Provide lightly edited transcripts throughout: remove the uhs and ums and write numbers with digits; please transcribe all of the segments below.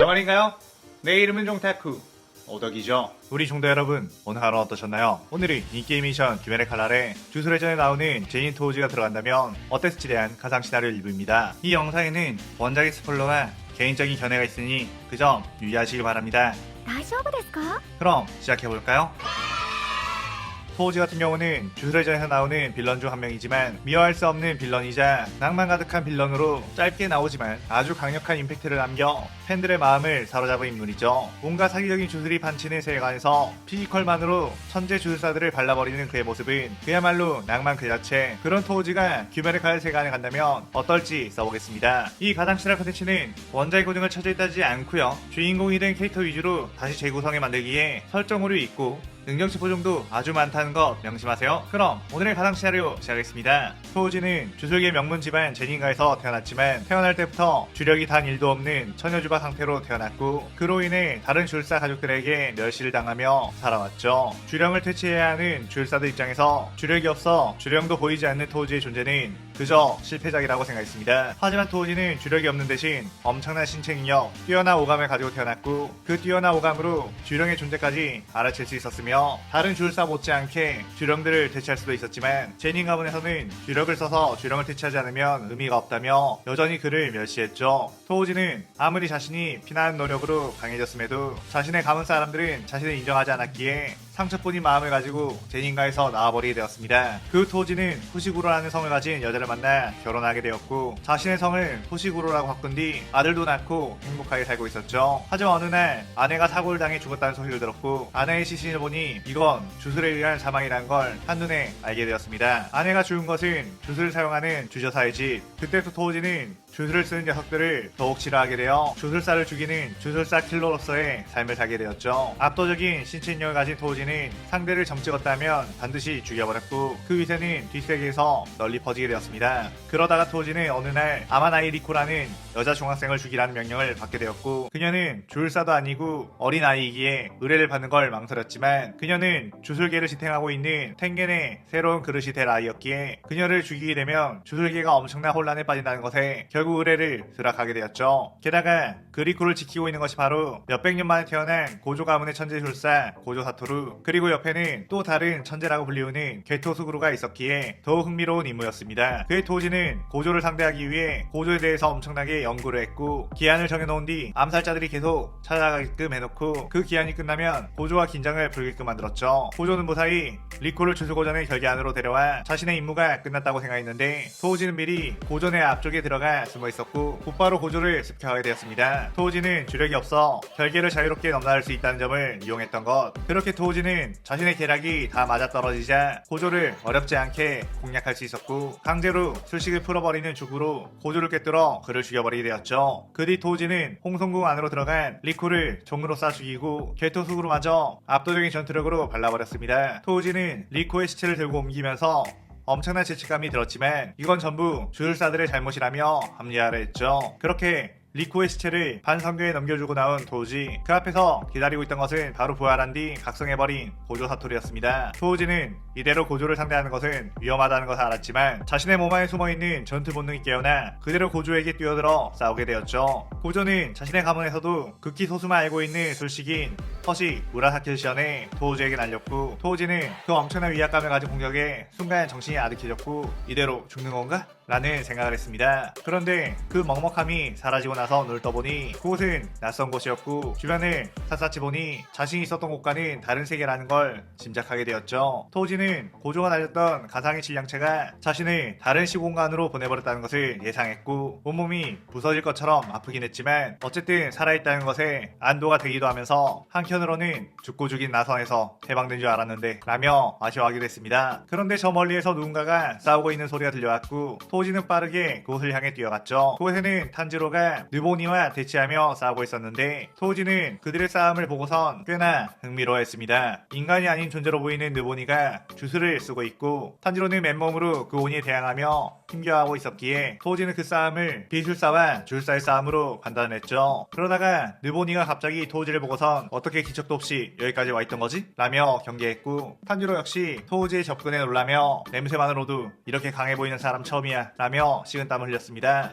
정말인가요? 내 이름은 종타쿠 오덕이죠. 우리 종도 여러분, 오늘 하루 어떠셨나요? 오늘은 인게임 미션 귀멸의 칼날에 주술회전에 나오는 제인 토우즈가 들어간다면 어땠을지 대한 가상 시나리오 일부입니다. 이 영상에는 원작의 스포일러와 개인적인 견해가 있으니 그 점 유의하시길 바랍니다. 大丈夫ですか? 그럼 시작해볼까요? 토우즈 같은 경우는 주술회전에서 나오는 빌런 중 한 명이지만 미워할 수 없는 빌런이자 낭만 가득한 빌런으로 짧게 나오지만 아주 강력한 임팩트를 남겨 팬들의 마음을 사로잡은 인물이죠. 뭔가 사기적인 주술이 판치는 세계관에서 피지컬만으로 천재 주술사들을 발라버리는 그의 모습은 그야말로 낭만 그 자체. 그런 토우즈가 귀멸의 칼 세계관에 간다면 어떨지 써보겠습니다. 이 가상 실화 컨텐츠는 원작의 고증을 처리하지 않고요, 주인공이 된 캐릭터 위주로 다시 재구성해 만들기에 설정 오류 있고 능력치포 정도 아주 많다는 것 명심하세요. 그럼 오늘의 가상 시나리오 시작하겠습니다. 토우즈는 주술계 명문 집안 제닌가에서 태어났지만 태어날 때부터 주력이 단 1도 없는 처녀주바 상태로 태어났고 그로 인해 다른 주술사 가족들에게 멸시를 당하며 살아왔죠. 주령을 퇴치해야 하는 주술사들 입장에서 주력이 없어 주령도 보이지 않는 토우즈의 존재는 그저 실패작이라고 생각했습니다. 하지만 토우즈는 주력이 없는 대신 엄청난 신체 능력, 뛰어난 오감을 가지고 태어났고 그 뛰어난 오감으로 주령의 존재까지 알아챌 수 있었으며 다른 주술사 못지않게 주령들을 대체할 수도 있었지만 제닌 가문에서는 주력을 써서 주령을 대체하지 않으면 의미가 없다며 여전히 그를 멸시했죠. 토우즈는 아무리 자신이 피나는 노력으로 강해졌음에도 자신의 가문 사람들은 자신을 인정하지 않았기에 상처뿐인 마음을 가지고 제닌가에서 나와버리게 되었습니다. 그 토우즈는 후시구로라는 성을 가진 여자를 만나 결혼하게 되었고 자신의 성을 후시구로라고 바꾼 뒤 아들도 낳고 행복하게 살고 있었죠. 하지만 어느 날 아내가 사고를 당해 죽었다는 소식을 들었고 아내의 시신을 보니 이건 주술에 의한 사망이라는 걸 한눈에 알게 되었습니다. 아내가 죽은 것은 주술을 사용하는 주저사의 집. 그때부터 토우즈는 주술을 쓰는 녀석들을 더욱 싫어하게 되어 주술사를 죽이는 주술사 킬러로서의 삶을 살게 되었죠. 압도적인 신체 능력을 가진 토우즈는 상대를 점 찍었다면 반드시 죽여버렸고 그 위세는 뒷세계에서 널리 퍼지게 되었습니다. 그러다가 토우즈는 어느 날 아마나이 리코라는 여자 중학생을 죽이라는 명령을 받게 되었고 그녀는 주술사도 아니고 어린아이이기에 의뢰를 받는 걸 망설였지만 그녀는 주술계를 지탱하고 있는 텐겐의 새로운 그릇이 될 아이였기에 그녀를 죽이게 되면 주술계가 엄청난 혼란에 빠진다는 것에 결국 의뢰를 수락하게 되었죠. 게다가 그리코를 지키고 있는 것이 바로 몇백 년 만에 태어난 고조 가문의 천재 술사 고조 사토루, 그리고 옆에는 또 다른 천재라고 불리우는 게토수구루가 있었기에 더욱 흥미로운 임무였습니다. 그의 토우즈는 고조를 상대하기 위해 고조에 대해서 엄청나게 연구를 했고 기한을 정해놓은 뒤 암살자들이 계속 찾아가게끔 해놓고 그 기한이 끝나면 고조와 긴장을 풀게끔 만들었죠. 고조는 무사히 리코를 주술고전의 결계 안으로 데려와 자신의 임무가 끝났다고 생각했는데 토우즈는 미리 고전의 앞쪽에 들어가 숨어 있었고 곧바로 고조를 습격하게 되었습니다. 토우즈는 주력이 없어 결계를 자유롭게 넘나들 수 있다는 점을 이용했던 것. 그렇게 토우즈는 자신의 계략이 다 맞아떨어지자 고조를 어렵지 않게 공략할 수 있었고 강제로 술식을 풀어버리는 죽으로 고조를 꿰뚫어 그를 죽여버리게 되었죠. 그 뒤 토우즈는 홍성궁 안으로 들어간 리코를 종으로 쏴 죽이고 게토수구로마저 압도적인 전투력으로 발라버렸습니다. 토우즈는 리코의 시체를 들고 옮기면서 엄청난 죄책감이 들었지만 이건 전부 주술사들의 잘못이라며 합리화를 했죠. 그렇게 리코의 시체를 반성교에 넘겨주고 나온 토우즈, 그 앞에서 기다리고 있던 것은 바로 부활한 뒤 각성해버린 고조 사토리였습니다. 토우즈는 이대로 고조를 상대하는 것은 위험하다는 것을 알았지만 자신의 몸 안에 숨어있는 전투 본능이 깨어나 그대로 고조에게 뛰어들어 싸우게 되었죠. 고조는 자신의 가문에서도 극히 소수만 알고 있는 술식인 허식 우라사키를 시연해 토우즈에게 날렸고 토우즈는 그 엄청난 위압감을 가진 공격에 순간 정신이 아득해졌고 이대로 죽는 건가? 라는 생각을 했습니다. 그런데 그 먹먹함이 사라지고 나서 눈을 떠보니 그곳은 낯선 곳이었고 주변을 샅샅이 보니 자신이 있었던 곳과는 다른 세계라는 걸 짐작하게 되었죠. 토우즈는 고조가 날렸던 가상의 질량체가 자신을 다른 시공간으로 보내버렸다는 것을 예상했고 온몸이 부서질 것처럼 아프긴 했지만 어쨌든 살아있다는 것에 안도가 되기도 하면서 한편으로는 죽고 죽인 나선에서 해방된 줄 알았는데 라며 아쉬워하기도 했습니다. 그런데 저 멀리에서 누군가가 싸우고 있는 소리가 들려왔고 토우즈는 빠르게 그곳을 향해 뛰어갔죠. 그곳에는 탄지로가 느보니와 대치하며 싸우고 있었는데 토우즈는 그들의 싸움을 보고선 꽤나 흥미로워했습니다. 인간이 아닌 존재로 보이는 느보니가 주술을 쓰고 있고 탄지로는 맨몸으로 그 오니에 대항하며 힘겨워하고 있었기에 토우즈는 그 싸움을 비술사와 주술사의 싸움으로 판단했죠. 그러다가 느보니가 갑자기 토우즈를 보고선 어떻게 기척도 없이 여기까지 와있던 거지? 라며 경계했고 탄지로 역시 토우즈의 접근에 놀라며 냄새만으로도 이렇게 강해 보이는 사람 처음이야 라며 식은땀을 흘렸습니다.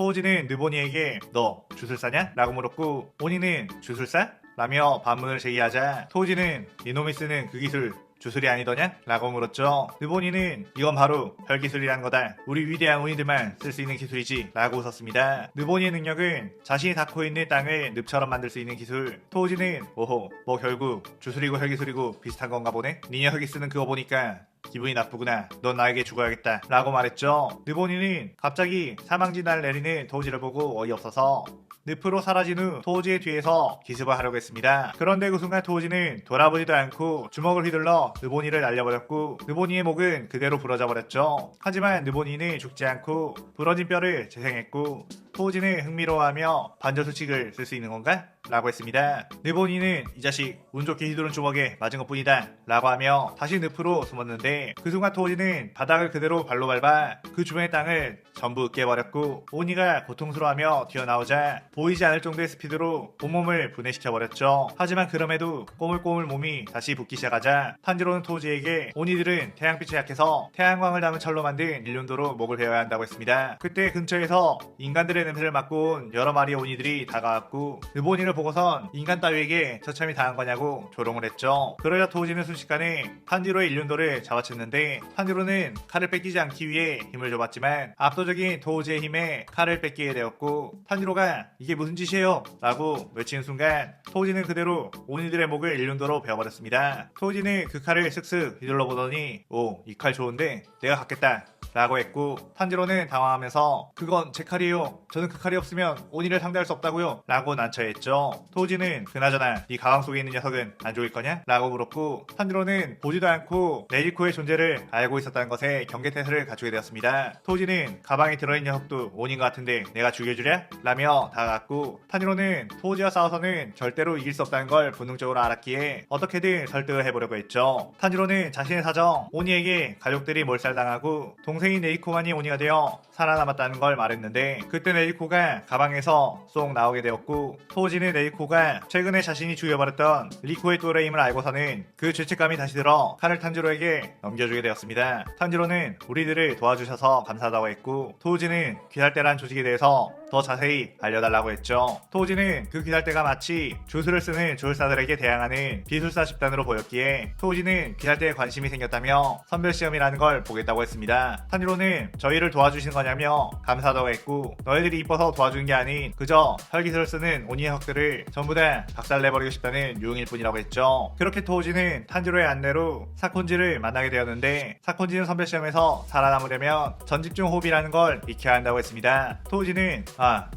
토우지는 느보니에게 너 주술사냐? 라고 물었고 오니는 주술사? 라며 반문을 제기하자 토우지는 이놈이 쓰는 그 기술 주술이 아니더냐? 라고 물었죠. 느보니는 이건 바로 별기술이라는 거다. 우리 위대한 오니들만 쓸 수 있는 기술이지 라고 웃었습니다. 느보니의 능력은 자신이 닿고 있는 땅을 늪처럼 만들 수 있는 기술. 토우지는 오호 뭐 결국 주술이고 혈기술이고 비슷한 건가 보네? 니네 혈기 쓰는 그거 보니까 기분이 나쁘구나. 넌 나에게 죽어야겠다 라고 말했죠. 느보니는 갑자기 사망진화를 내리는 토우지를 보고 어이없어서 늪으로 사라진 후 토우지의 뒤에서 기습을 하려고 했습니다. 그런데 그 순간 토우지는 돌아보지도 않고 주먹을 휘둘러 느보니를 날려버렸고 느보니의 목은 그대로 부러져 버렸죠. 하지만 느보니는 죽지 않고 부러진 뼈를 재생했고 토우지는 흥미로워하며 반전수칙을 쓸 수 있는 건가? 라고 했습니다. 느보니는 이 자식 운 좋게 휘두른 주먹에 맞은 것 뿐이다 라고 하며 다시 늪으로 숨었는데 그 순간 토우지는 바닥을 그대로 발로 밟아 그 주변의 땅을 전부 으깨버렸고 오니가 고통스러워하며 튀어나오자 보이지 않을 정도의 스피드로 온몸을 분해시켜버렸죠. 하지만 그럼에도 꼬물꼬물 몸이 다시 붓기 시작하자 탄지로는 토우지에게 오니들은 태양빛에 약해서 태양광을 담은 철로 만든 일륜도로 목을 베어야 한다고 했습니다. 그때 근처에서 인간들의 냄새를 맡고 온 여러 마리의 오니들이 다가왔고 느보니를 보고선 인간 따위에게 처참히 당한 거냐고 조롱을 했죠. 그러자 토우지는 순식간에 탄지로의 일륜도를 잡아챘는데 탄지로는 칼을 뺏기지 않기 위해 힘을 줘봤지만 압도적인 토우지의 힘에 칼을 뺏기게 되었고 탄지로가 이게 무슨 짓이에요? 라고 외치는 순간 토우지는 그대로 오니들의 목을 일륜도로 베어버렸습니다. 토우지는 그 칼을 슥슥 휘둘러 보더니 오, 이 칼 좋은데 내가 갖겠다 라고 했고 탄지로는 당황하면서 그건 제 칼이에요. 저는 그 칼이 없으면 오니를 상대할 수 없다고요 라고 난처했죠. 토우지는 그나저나 네 가방 속에 있는 녀석은 안 죽일 거냐? 라고 물었고 탄지로는 보지도 않고 네리코의 존재를 알고 있었다는 것에 경계태세를 갖추게 되었습니다. 토우지는 가방에 들어있는 녀석도 오니인 것 같은데 내가 죽여주랴? 라며 다가갔고 탄지로는 토우지와 싸워서는 절대로 이길 수 없다는 걸 본능적으로 알았기에 어떻게든 설득을 해보려고 했죠. 탄지로는 자신의 사정 오니에게 가족들이 몰살당하고 동생인 네이코만이 오니가 되어 살아남았다는 걸 말했는데 그때 네이코가 가방에서 쏙 나오게 되었고 토우지는 네이코가 최근에 자신이 죽여버렸던 리코의 또래임을 알고서는 그 죄책감이 다시 들어 칼을 탄지로에게 넘겨주게 되었습니다. 탄지로는 우리들을 도와주셔서 감사하다고 했고 토우지는 귀할대란 조직에 대해서 더 자세히 알려달라고 했죠. 토우지는 그 귀할대가 마치 주술을 쓰는 주술사들에게 대항하는 비술사 집단으로 보였기에 토우지는 귀할대에 관심이 생겼다며 선별시험이라는 걸 보겠다고 했습니다. 탄지로는 저희를 도와주신 거냐며 감사하다고 했고 너희들이 이뻐서 도와주는 게 아닌 그저 혈기술을 쓰는 오니의 혁들을 전부 다 박살내버리고 싶다는 유흥일 뿐이라고 했죠. 그렇게 토우지는 탄지로의 안내로 사콘지를 만나게 되었는데 사콘지는 선별시험에서 살아남으려면 전집중 호흡이라는 걸 익혀야 한다고 했습니다. 토우지는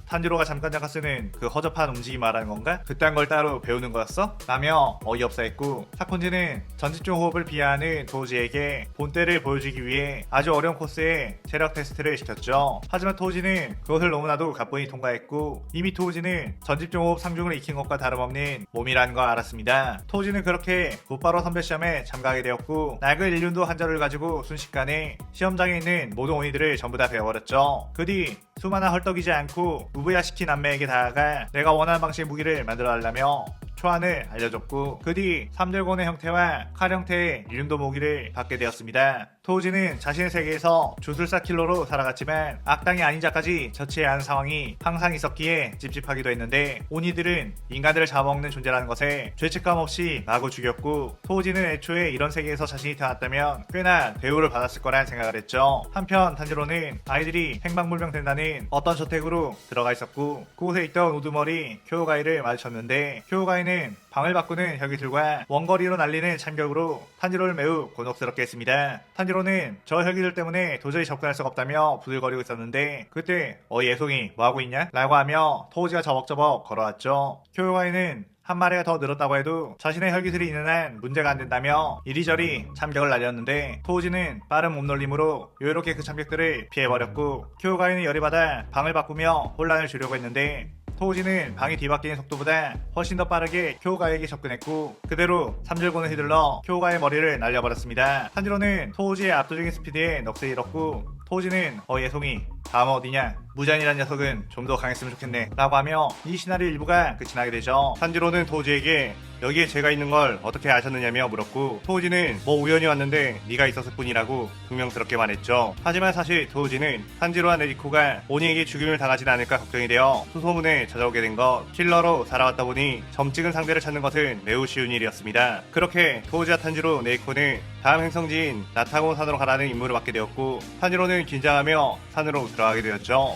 탄지로가 잠깐 쓰는 그 허접한 움직임 말하는 건가? 그딴 걸 따로 배우는 거였어? 라며 어이없어 했고 사콘지는 전집중 호흡을 비하하는 토우지에게 본때를 보여주기 위해 아주 어려운 코스에 체력 테스트를 시켰죠. 하지만 토우지는 그것을 너무나도 가뿐히 통과했고 이미 토우지는 전집중 호흡 상중을 익힌 것과 다름없는 몸이라는 걸 알았습니다. 토우지는 그렇게 곧바로 선별시험에 참가하게 되었고 낡은 일륜도 한 자루를 가지고 순식간에 시험장에 있는 모든 오니들을 전부 다 배워버렸죠. 그 뒤 수많은 헐떡이지 않고 우부야시키 남매에게 다가가 내가 원하는 방식의 무기를 만들어 달라며 초안을 알려줬고 그 뒤 3절곤의 형태와 칼 형태의 일륜도 무기를 받게 되었습니다. 토우지는 자신의 세계에서 주술사 킬러로 살아갔지만 악당이 아닌 자까지 처치해야 하는 상황이 항상 있었기에 찝찝하기도 했는데 오니들은 인간들을 잡아먹는 존재라는 것에 죄책감 없이 마구 죽였고 토우지는 애초에 이런 세계에서 자신이 태어났다면 꽤나 대우를 받았을 거란 생각을 했죠. 한편 탄지로는 아이들이 행방불명 된다는 어떤 저택으로 들어가 있었고 그곳에 있던 우두머리 쿄우가이를 마주쳤는데 쿄우가이는 방을 바꾸는 혈기술과 원거리로 날리는 참격으로 탄지로를 매우 곤혹스럽게 했습니다. 탄지로는 저 혈기술 때문에 도저히 접근할 수가 없다며 부들거리고 있었는데 그때 예송이 뭐하고 있냐? 라고 하며 토우지가 저벅저벅 걸어왔죠. 쿄우가이는 한 마리가 더 늘었다고 해도 자신의 혈기술이 있는 한 문제가 안 된다며 이리저리 참격을 날렸는데 토우지는 빠른 몸놀림으로 요렇게 그 참격들을 피해버렸고 쿄우가이는 열이 받아 방을 바꾸며 혼란을 주려고 했는데 토우지는 방이 뒤바뀌는 속도보다 훨씬 더 빠르게 쿄우가이에게 접근했고 그대로 3절곤을 휘둘러 쿄우가이의 머리를 날려버렸습니다. 탄지로는 토우지의 압도적인 스피드에 넋을 잃었고 토우지는 예송이 다음은 어디냐? 무잔이란 녀석은 좀 더 강했으면 좋겠네 라고 하며 이 시나리오 일부가 끝이 나게 되죠. 탄지로는 토우지에게 여기에 제가 있는 걸 어떻게 아셨느냐며 물었고, 토우지는 뭐 우연히 왔는데 네가 있었을 뿐이라고 분명스럽게 말했죠. 하지만 사실 토우지는 탄지로와 네리코가 오니에게 죽임을 당하진 않을까 걱정이 되어 수소문에 찾아오게 된 것. 킬러로 살아왔다 보니 점 찍은 상대를 찾는 것은 매우 쉬운 일이었습니다. 그렇게 토우지와 탄지로, 네리코는 다음 행성지인 나타고 산으로 가라는 임무를 받게 되었고, 탄지로는 긴장하며 산으로 들어가게 되었죠.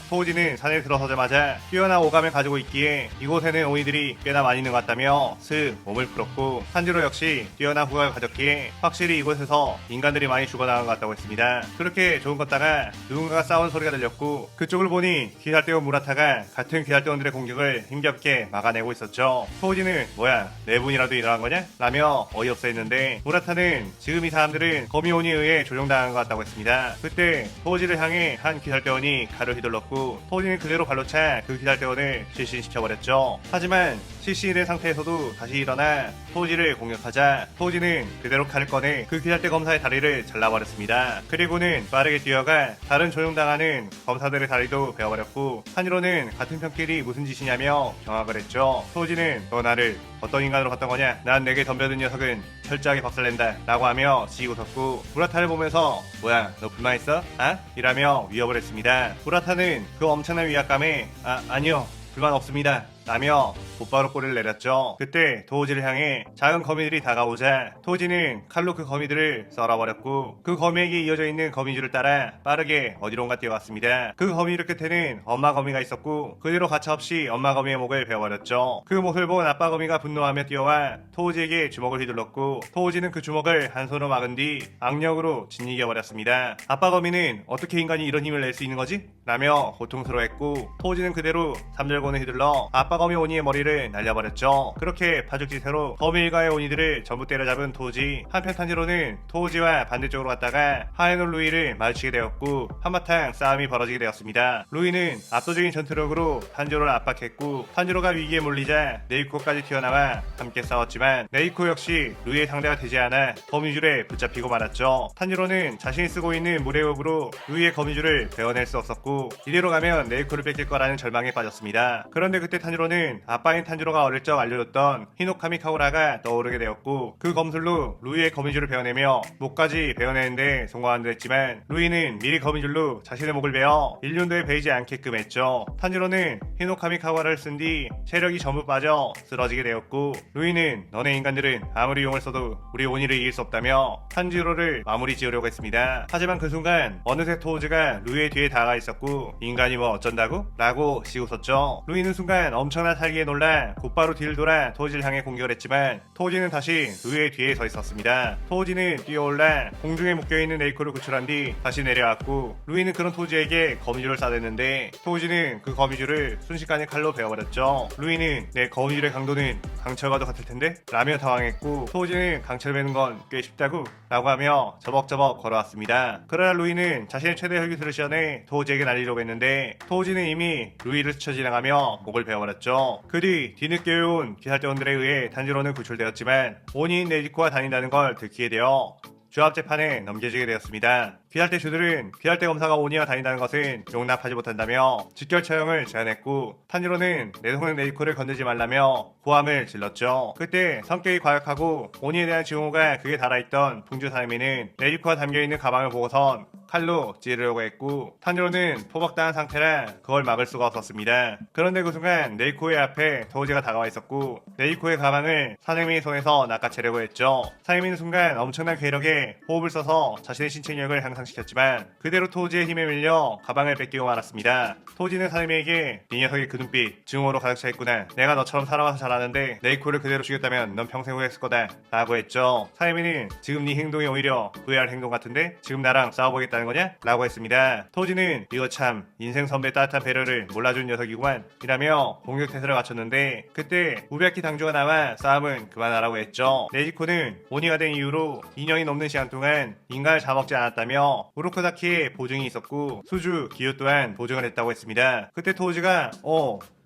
토우지는 산에 들어서자마자 뛰어난 오감을 가지고 있기에 이곳에는 오이들이 꽤나 많이 있는 것 같다며 슥 몸을 풀었고, 탄지로 역시 뛰어난 후각을 가졌기에 확실히 이곳에서 인간들이 많이 죽어나간 것 같다고 했습니다. 그렇게 좋은 걷다가 누군가가 싸우는 소리가 들렸고, 그쪽을 보니 귀할대원 무라타가 같은 귀할대원들의 공격을 힘겹게 막아내고 있었죠. 토우지는 뭐야, 네 분이라도 일어난 거냐? 라며 어이없어 했는데, 무라타는 지금 이 사람들은 거미온에 의해 조종당한 것 같다고 했습니다. 그때 토우지를 향해 한 귀할대원이 칼을 휘둘렀고, 토우지는 그대로 발로 차 그 귀할대원을 실신시켜버렸죠. 하지만 실신된 상태에서도 다시 일어나 토우지를 공격하자 토우지는 그대로 칼을 꺼내 그 귀할대 검사의 다리를 잘라버렸습니다. 그리고는 빠르게 뛰어가 다른 조종당하는 검사들의 다리도 베어버렸고, 한이로는 같은 편끼리 무슨 짓이냐며 경악을 했죠. 토우지는 너 나를 어떤 인간으로 봤던 거냐? 난 내게 덤벼든 녀석은 철저하게 박살낸다 라고 하며 지기 웃었고, 무라타를 보면서 뭐야 너 불만 있어? 아? 이라며 위협을 했습니다. 무라타는 그 엄청난 위압감에 아니요 불만 없습니다 라며 곧바로 꼬리를 내렸죠. 그때 토우지를 향해 작은 거미들이 다가오자 토우지는 칼로 그 거미들을 썰어버렸고, 그 거미에게 이어져 있는 거미줄을 따라 빠르게 어디론가 뛰어갔습니다. 그 거미줄 끝에는 엄마 거미가 있었고, 그대로 가차없이 엄마 거미의 목을 베어버렸죠. 그 모습을 본 아빠 거미가 분노하며 뛰어와 토우지에게 주먹을 휘둘렀고, 토우지는 그 주먹을 한 손으로 막은 뒤 악력으로 짓이겨버렸습니다. 아빠 거미는 어떻게 인간이 이런 힘을 낼 수 있는 거지? 라며 고통스러워했고, 토우지는 그대로 삼절곤을 휘둘러 아빠 거미 오니의 머리를 날려버렸죠. 그렇게 파죽지세로 거미 일가의 오니들을 전부 때려잡은 토우지. 한편 탄지로는 토우지와 반대쪽으로 갔다가 하에놀 루이를 마주치게 되었고, 한바탕 싸움이 벌어지게 되었습니다. 루이는 압도적인 전투력으로 탄지로를 압박했고, 탄지로가 위기에 몰리자 네이코까지 튀어나와 함께 싸웠지만 네이코 역시 루이의 상대가 되지 않아 거미줄에 붙잡히고 말았죠. 탄지로는 자신이 쓰고 있는 물의 호흡으로 루이의 거미줄을 베어낼 수 없었고, 이대로 가면 네이코를 뺏길 거라는 절망에 빠졌습니다. 그런데 그때 탄지로는 아빠인 탄지로가 어릴 적 알려줬던 히노카미 카오라가 떠오르게 되었고, 그 검술로 루이의 거미줄을 베어내며 목까지 베어내는데 성공한 듯 했지만, 루이는 미리 거미줄로 자신의 목을 베어 일륜도에 베이지 않게끔 했죠. 탄지로는 히노카미 카오라를 쓴 뒤 체력이 전부 빠져 쓰러지게 되었고, 루이는 너네 인간들은 아무리 용을 써도 우리 오니를 이길 수 없다며 탄지로를 마무리 지으려고 했습니다. 하지만 그 순간 어느새 토우즈가 루이의 뒤에 다가가 있었고, 인간이 뭐 어쩐다고? 라고 시웃었죠. 루이는 순간 엄청난 살기에 놀라 곧바로 뒤를 돌아 토우지를 향해 공격을 했지만, 토우지는 다시 루이의 뒤에 서 있었습니다. 토우지는 뛰어올라 공중에 묶여있는 네이코를 구출한 뒤 다시 내려왔고, 루이는 그런 토우지에게 거미줄을 쏴댔는데 토우지는 그 거미줄을 순식간에 칼로 베어버렸죠. 루이는 내 거미줄의 강도는 강철과도 같을 텐데? 라며 당황했고, 토우지는 강철 베는 건 꽤 쉽다고? 라고 하며 저벅저벅 걸어왔습니다. 그러나 루이는 자신의 최대 혈기술을 시연해 토우지에게 날리려고 했는데, 토우지는 이미 루이를 스쳐 지나가며 목을 베어버렸죠. 그 뒤 뒤늦게 온 기사대원들에 의해 탄지로는 구출되었지만 오니인 네지코가 다닌다는 걸 듣게 되어 조합재판에 넘겨지게 되었습니다. 귀할대 주들은 귀할대 검사가 오니와 다닌다는 것은 용납하지 못한다며 직결 처형을 제안했고, 탄지로는 내동생 네이코를 건들지 말라며 고함을 질렀죠. 그때 성격이 과격하고 오니에 대한 증오가 극에 달아있던 풍주 사이미는 네이코가 담겨있는 가방을 보고선 칼로 찌르려고 했고, 탄지로는 포박당한 상태라 그걸 막을 수가 없었습니다. 그런데 그 순간 네이코의 앞에 토우지가 다가와 있었고, 네이코의 가방을 사이미의 손에서 낚아채려고 했죠. 사이미는 순간 엄청난 괴력에 호흡을 써서 자신의 신체력을 향상시켰지만 그대로 토우지의 힘에 밀려 가방을 뺏기고 말았습니다. 토우지는 사이미에게 네 녀석의 그 눈빛 증오로 가득 차 있구나. 내가 너처럼 살아와서 잘하는데 네이코를 그대로 죽였다면 넌 평생 후회했을 거다 라고 했죠. 사이미는 지금 네 행동이 오히려 후회할 행동 같은데 지금 나랑 싸워보겠다는 거냐? 라고 했습니다. 토우지는 이거 참 인생 선배의 따뜻한 배려를 몰라준 녀석이구만 이라며 공격 태세를 갖췄는데, 그때 우베키 당주가 나와 싸움은 그만하라고 했죠. 네지코는 오니가 된 이후로 2년이 넘는 시간 동안 인간을 잡아먹지 않았다며 우로코다키의 보증이 있었고 수주, 기후 또한 보증을 했다고 했습니다. 그때 토우지가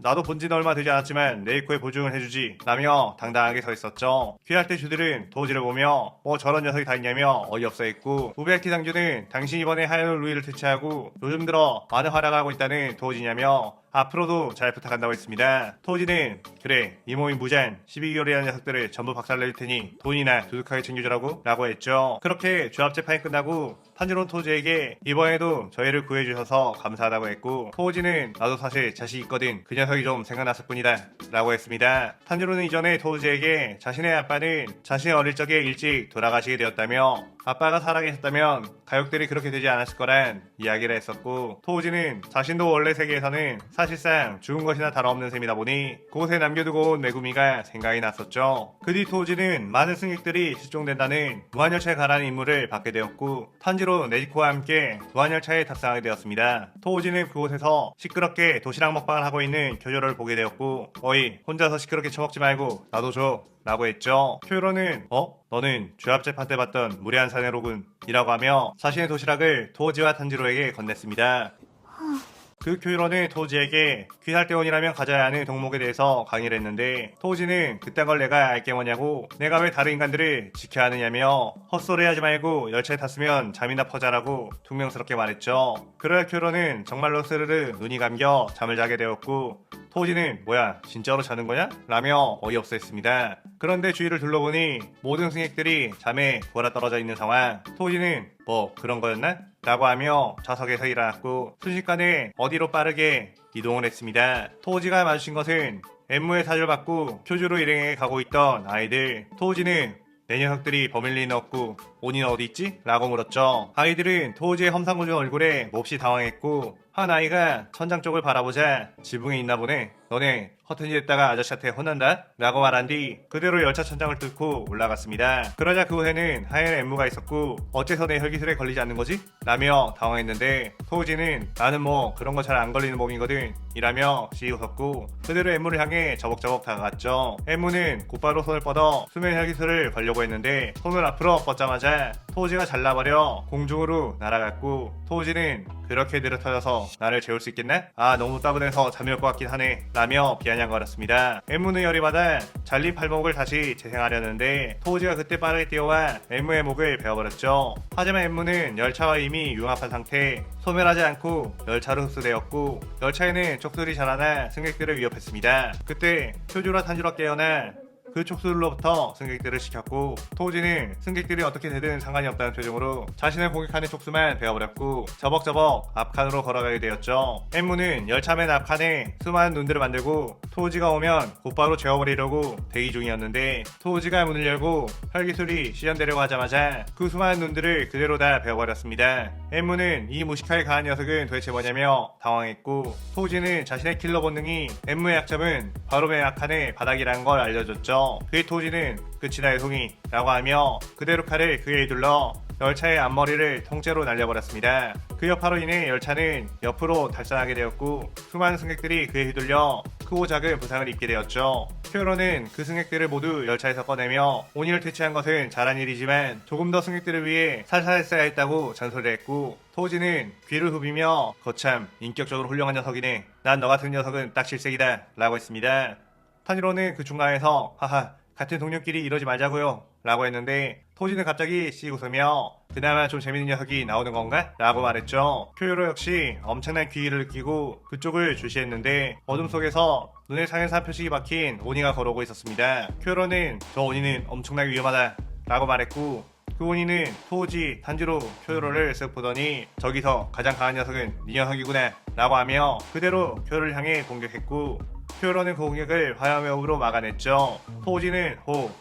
나도 본지는 얼마 되지 않았지만 레이코에 보증을 해주지 라며 당당하게 서 있었죠. 귀할 때 주들은 도지를 보며 뭐 저런 녀석이 다 있냐며 어이없어 했고, 우베키 상주는 당신 이번에 하얀 루이를 퇴치하고 요즘 들어 많은 활약을 하고 있다는 도지냐며 앞으로도 잘 부탁한다고 했습니다. 토지는 그래 이모인 무잔 12개월이라는 녀석들을 전부 박살낼 테니 돈이나 두둑하게 챙겨주라고 라고 했죠. 그렇게 조합 재판이 끝나고 탄지로는 토지에게 이번에도 저희를 구해주셔서 감사하다고 했고, 토지는 나도 사실 자신 있거든 그 녀석이 좀 생각났을 뿐이다 라고 했습니다. 탄지로는 이전에 토지에게 자신의 아빠는 자신의 어릴 적에 일찍 돌아가시게 되었다며 아빠가 살아계셨다면 가족들이 그렇게 되지 않았을 거란 이야기를 했었고, 토우지는 자신도 원래 세계에서는 사실상 죽은 것이나 다름없는 셈이다 보니 그곳에 남겨두고 온 메구미가 생각이 났었죠. 그 뒤 토우지는 많은 승객들이 실종된다는 무한열차에 가라는 임무를 받게 되었고, 탄지로 네지코와 함께 무한열차에 탑승하게 되었습니다. 토우지는 그곳에서 시끄럽게 도시락 먹방을 하고 있는 교조를 보게 되었고, 어이 혼자서 시끄럽게 처먹지 말고 나도 줘 라고 했죠. 쿄요로는 너는 죄합재판 때 봤던 무례한 사내로군 이라고 하며 자신의 도시락을 토우지와 탄지로에게 건넸습니다. 그 쿄요로는 토우지에게 귀살대원이라면 가져야 하는 덕목에 대해서 강의를 했는데, 토우지는 그딴 걸 내가 알게 뭐냐고, 내가 왜 다른 인간들을 지켜야 하느냐며 헛소리 하지 말고 열차에 탔으면 잠이나 퍼자라고 퉁명스럽게 말했죠. 그러자 쿄요로는 정말로 스르르 눈이 감겨 잠을 자게 되었고, 토우지는 뭐야 진짜로 자는 거냐? 라며 어이없어 했습니다. 그런데 주위를 둘러보니 모든 승객들이 잠에 골아떨어져 있는 상황. 토우지는 뭐 그런 거였나? 라고 하며 좌석에서 일어났고 순식간에 어디로 빠르게 이동을 했습니다. 토우지가 마주친 것은 엠무의 사주를 받고 쿄주로 일행에 가고 있던 아이들. 토우지는 내 녀석들이 버밀리는 없고 오니는 어디 있지? 라고 물었죠. 아이들은 토우지의 험상궂은 얼굴에 몹시 당황했고, 한 아이가 천장 쪽을 바라보자 지붕에 있나 보네. 너네 허튼지 했다가 아저씨한테 혼난다? 라고 말한 뒤 그대로 열차 천장을 뚫고 올라갔습니다. 그러자 그 후에는 하얀 엠무가 있었고 어째서 내 혈기술에 걸리지 않는 거지? 라며 당황했는데, 토우지는 나는 뭐 그런 거 잘 안 걸리는 몸이거든 이라며 씩 웃었고 그대로 엠무를 향해 저벅저벅 다가갔죠. 엠무는 곧바로 손을 뻗어 수면 혈기술을 걸려고 했는데 손을 앞으로 뻗자마자 토우지가 잘라버려 공중으로 날아갔고, 토우지는 그렇게 느릿하셔서 나를 재울 수 있겠나? 아 너무 따분해서 잠이 올 것 같긴 하네 라며 비아냥거렸습니다. 엠무는 열이 받아 잘린 팔목을 다시 재생하려는데 토우지가 그때 빠르게 뛰어와 엠무의 목을 베어버렸죠. 하지만 엠무는 열차와 이미 융합한 상태, 소멸하지 않고 열차로 흡수되었고 열차에는 촉수들이 자라나 승객들을 위협했습니다. 그때 쿄주라 탄지로가 깨어나 그 촉수들로부터 승객들을 지켰고, 토우지는 승객들이 어떻게 되든 상관이 없다는 표정으로 자신을 공격하는 촉수만 베어버렸고 저벅저벅 앞칸으로 걸어가게 되었죠. 엠무는 열차 맨 앞칸에 수많은 눈들을 만들고 토우지가 오면 곧바로 재워버리려고 대기 중이었는데, 토우지가 문을 열고 혈기술이 시전되려고 하자마자 그 수많은 눈들을 그대로 다 베어버렸습니다. 엠무는 이 무식하게 강한 녀석은 도대체 뭐냐며 당황했고, 토우지는 자신의 킬러 본능이 엠무의 약점은 바로 맨 앞칸의 바닥이라는 걸 알려줬죠. 그의 토우지는 끝이다 애송이 라고 하며 그대로 칼을 그에 둘러 열차의 앞머리를 통째로 날려버렸습니다. 그 여파로 인해 열차는 옆으로 탈선하게 되었고 수많은 승객들이 그에 휘둘려 크고 작은 부상을 입게 되었죠. 쿄요로는 그 승객들을 모두 열차에서 꺼내며 오니를 퇴치한 것은 잘한 일이지만 조금 더 승객들을 위해 살살했어야 했다고 잔소리를 했고, 토우지는 귀를 후비며 거참 인격적으로 훌륭한 녀석이네, 난 너 같은 녀석은 딱 질색이다 라고 했습니다. 탄지로는 그 중간에서 하하 같은 동료끼리 이러지 말자고요 라고 했는데, 토우지는 갑자기 씩 웃으며 그나마 좀 재밌는 녀석이 나오는 건가? 라고 말했죠. 쿄요로 역시 엄청난 귀의를 느끼고 그쪽을 주시했는데 어둠 속에서 눈에 상해산 표식이 박힌 오니가 걸어오고 있었습니다. 쿄요로는 저 오니는 엄청나게 위험하다 라고 말했고, 그 오니는 토우지, 탄지로, 쿄요로를 쓱 보더니 저기서 가장 강한 녀석은 네 녀석이구나 라고 하며 그대로 쿄요로를 향해 공격했고, 쿄요로는 그 공격을 화염의호흡으로 막아냈죠. 토우지는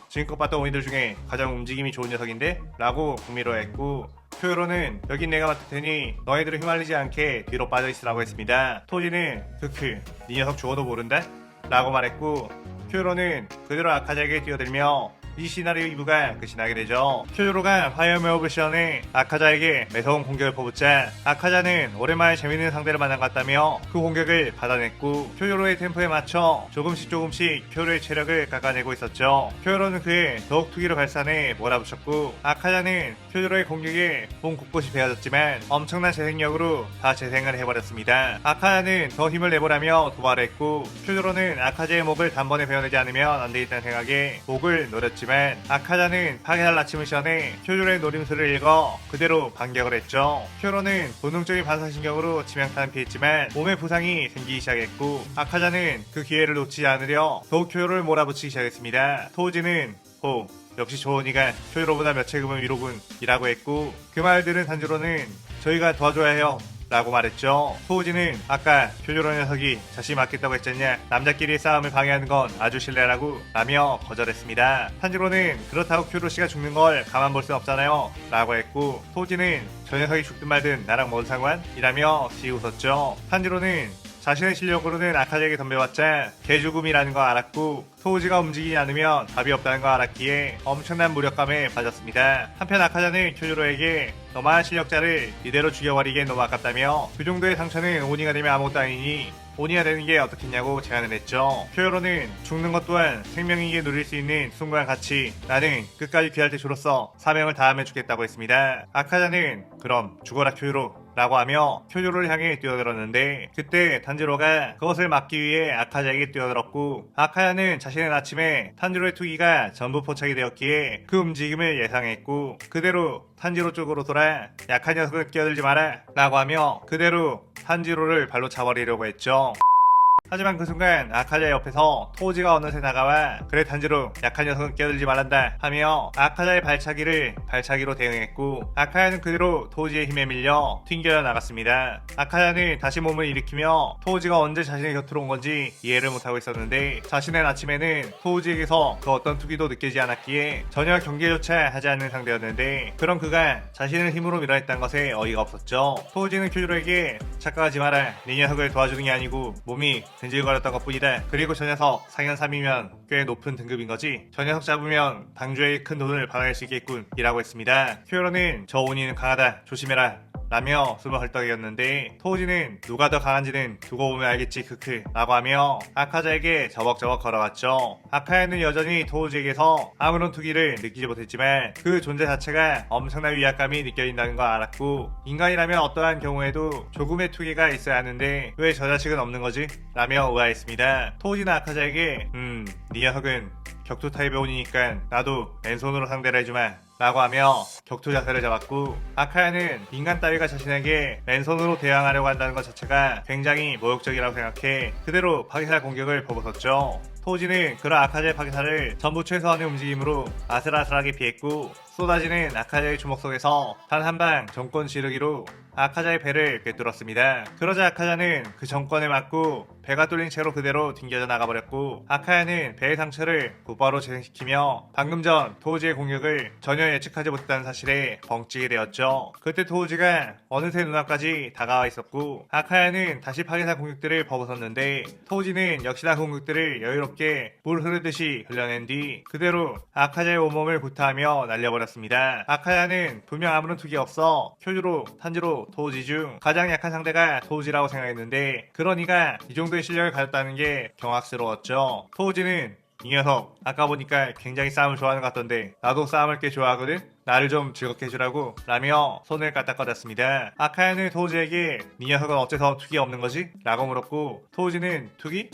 지금껏 봤던 오니들 중에 가장 움직임이 좋은 녀석인데? 라고 흥미로워했고, 쿄요로는 여긴 내가 맡을 테니 너희들을 휘말리지 않게 뒤로 빠져있으라고 했습니다. 토우지는 크크 네 녀석 죽어도 모른다? 라고 말했고, 쿄요로는 그대로 아카자에게 뛰어들며 이 시나리오 2부가 끝이 나게 되죠. 쿄요로가 화염의 오브션에 아카자에게 매서운 공격을 퍼붓자 아카자는 오랜만에 재밌는 상대를 만난 것 같다며 그 공격을 받아냈고 쿄요로의 템포에 맞춰 조금씩 쿄요로의 체력을 깎아내고 있었죠. 쿄요로는 그의 더욱 투기를 발산해 몰아붙였고 아카자는 쿄요로의 공격에 몸 곳곳이 베어졌지만 엄청난 재생력으로 다 재생을 해버렸습니다. 아카자는 더 힘을 내보라며 도발을 했고 쿄요로는 아카자의 목을 단번에 베어내지 않으면 안되겠다는 생각에 목을 노렸지만 아카자는 파괴할 아침을 시원해 쿄요로의 노림수를 읽어 그대로 반격을 했죠. 쿄요로는 본능적인 반사신경으로 치명타는 피했지만 몸에 부상이 생기기 시작했고 아카자는 그 기회를 놓치지 않으려 더욱 쿄요로를 몰아붙이기 시작했습니다. 토우지는 역시 조은이가 쿄요로보다 몇 체급은 위로군 이라고 했고 그 말 들은 탄지로는 저희가 도와줘야 해요 라고 말했죠. 토우지는 아까 쿄요로 녀석이 자신이 맞겠다고 했잖냐, 남자끼리의 싸움을 방해하는 건 아주 실례라고 라며 거절했습니다. 탄지로는 그렇다고 쿄요로씨가 죽는 걸 가만 볼 순 없잖아요 라고 했고 토우지는 저 녀석이 죽든 말든 나랑 뭔 상관? 이라며 씩 웃었죠. 탄지로는 자신의 실력으로는 아카자에게 덤벼봤자 개죽음이라는 거 알았고 토우지가 움직이지 않으면 답이 없다는 거 알았기에 엄청난 무력감에 빠졌습니다. 한편 아카자는 쿄요로에게 너만한 실력자를 이대로 죽여버리기엔 너무 아깝다며 그 정도의 상처는 오니가 되면 아무것도 아니니 오니가 되는 게 어떻겠냐고 제안을 했죠. 쿄요로는 죽는 것 또한 생명이기에 누릴 수 있는 순간 같이 나는 끝까지 귀할 때 주로서 사명을 다하며 죽겠다고 했습니다. 아카자는 그럼 죽어라 쿄요로 라고 하며 쿄요로를 향해 뛰어들었는데 그때 탄지로가 그것을 막기 위해 아카자에게 뛰어들었고 아카자는 자신의 아침에 탄지로의 투기가 전부 포착이 되었기에 그 움직임을 예상했고 그대로 탄지로 쪽으로 돌아 약한 녀석을 끼어들지 마라 라고 하며 그대로 탄지로를 발로 차버리려고 했죠. 하지만 그 순간 아카자 옆에서 토우지가 어느새 다가와 그래 탄지로 약한 녀석은 끼어들지 말란다 하며 아카자의 발차기로 대응했고 아카자는 그대로 토우지의 힘에 밀려 튕겨 나갔습니다. 아카자는 다시 몸을 일으키며 토우지가 언제 자신의 곁으로 온 건지 이해를 못하고 있었는데 자신의 아침에는 토우지에게서 그 어떤 투기도 느끼지 않았기에 전혀 경계조차 하지 않는 상대였는데 그런 그가 자신을 힘으로 밀어냈다는 것에 어이가 없었죠. 토우지는 쿄요로에게 착각하지 마라, 네 녀석을 도와주는 게 아니고 몸이 근질거렸던 것 뿐이다. 그리고 저 녀석 상현 3이면 꽤 높은 등급인 거지. 저 녀석 잡으면 당주에 큰 돈을 받아낼 수 있겠군 이라고 했습니다. 쿄요로는 저 오니는 강하다 조심해라 라며 숨을 헐떡이었는데 토우지는 누가 더 강한지는 두고 보면 알겠지 크크 라고 하며 아카자에게 저벅저벅 걸어갔죠. 아카야는 여전히 토우지에게서 아무런 투기를 느끼지 못했지만 그 존재 자체가 엄청난 위압감이 느껴진다는 걸 알았고 인간이라면 어떠한 경우에도 조금의 투기가 있어야 하는데 왜 저 자식은 없는 거지? 라며 의아했습니다. 토우지는 아카자에게 네 녀석은 격투 타입의 온이니까 나도 맨손으로 상대를 해주마 라고 하며 격투 자세를 잡았고 아카야는 인간 따위가 자신에게 맨손으로 대항하려고 한다는 것 자체가 굉장히 모욕적이라고 생각해 그대로 파괴살 공격을 퍼붓었죠. 토우지는 그런 아카자의 파괴살을 전부 최소한의 움직임으로 아슬아슬하게 피했고 쏟아지는 아카자의 주먹 속에서 단 한 방 정권 지르기로 아카자의 배를 꿰뚫었습니다. 그러자 아카자는 그 정권에 맞고 배가 뚫린 채로 그대로 튕겨져 나가버렸고 아카야는 배의 상처를 곧바로 재생시키며 방금 전 토우지의 공격을 전혀 예측하지 못했다는 사실에 벙찌게 되었죠. 그때 토우지가 어느새 눈앞까지 다가와 있었고 아카야는 다시 파괴살 공격들을 퍼붓었는데 토우지는 역시나 공격들을 여유롭게 물 흐르듯이 흘려낸 뒤 그대로 아카자의 온몸을 구타하며 날려버렸습니다. 아카야는 분명 아무런 투기 없어 쿄요로, 탄지로, 토우지 중 가장 약한 상대가 토우지라고 생각했는데 그러니까 이 정도의 실력을 가졌다는 게 경악스러웠죠. 토우지는 이 녀석 아까 보니까 굉장히 싸움을 좋아하는 것 같던데 나도 싸움을 꽤 좋아하거든? 나를 좀 즐겁게 해주라고 라며 손을 까딱거렸습니다. 아카야는 토우지에게 네 녀석은 어째서 투기가 없는 거지? 라고 물었고 토우지는 투기?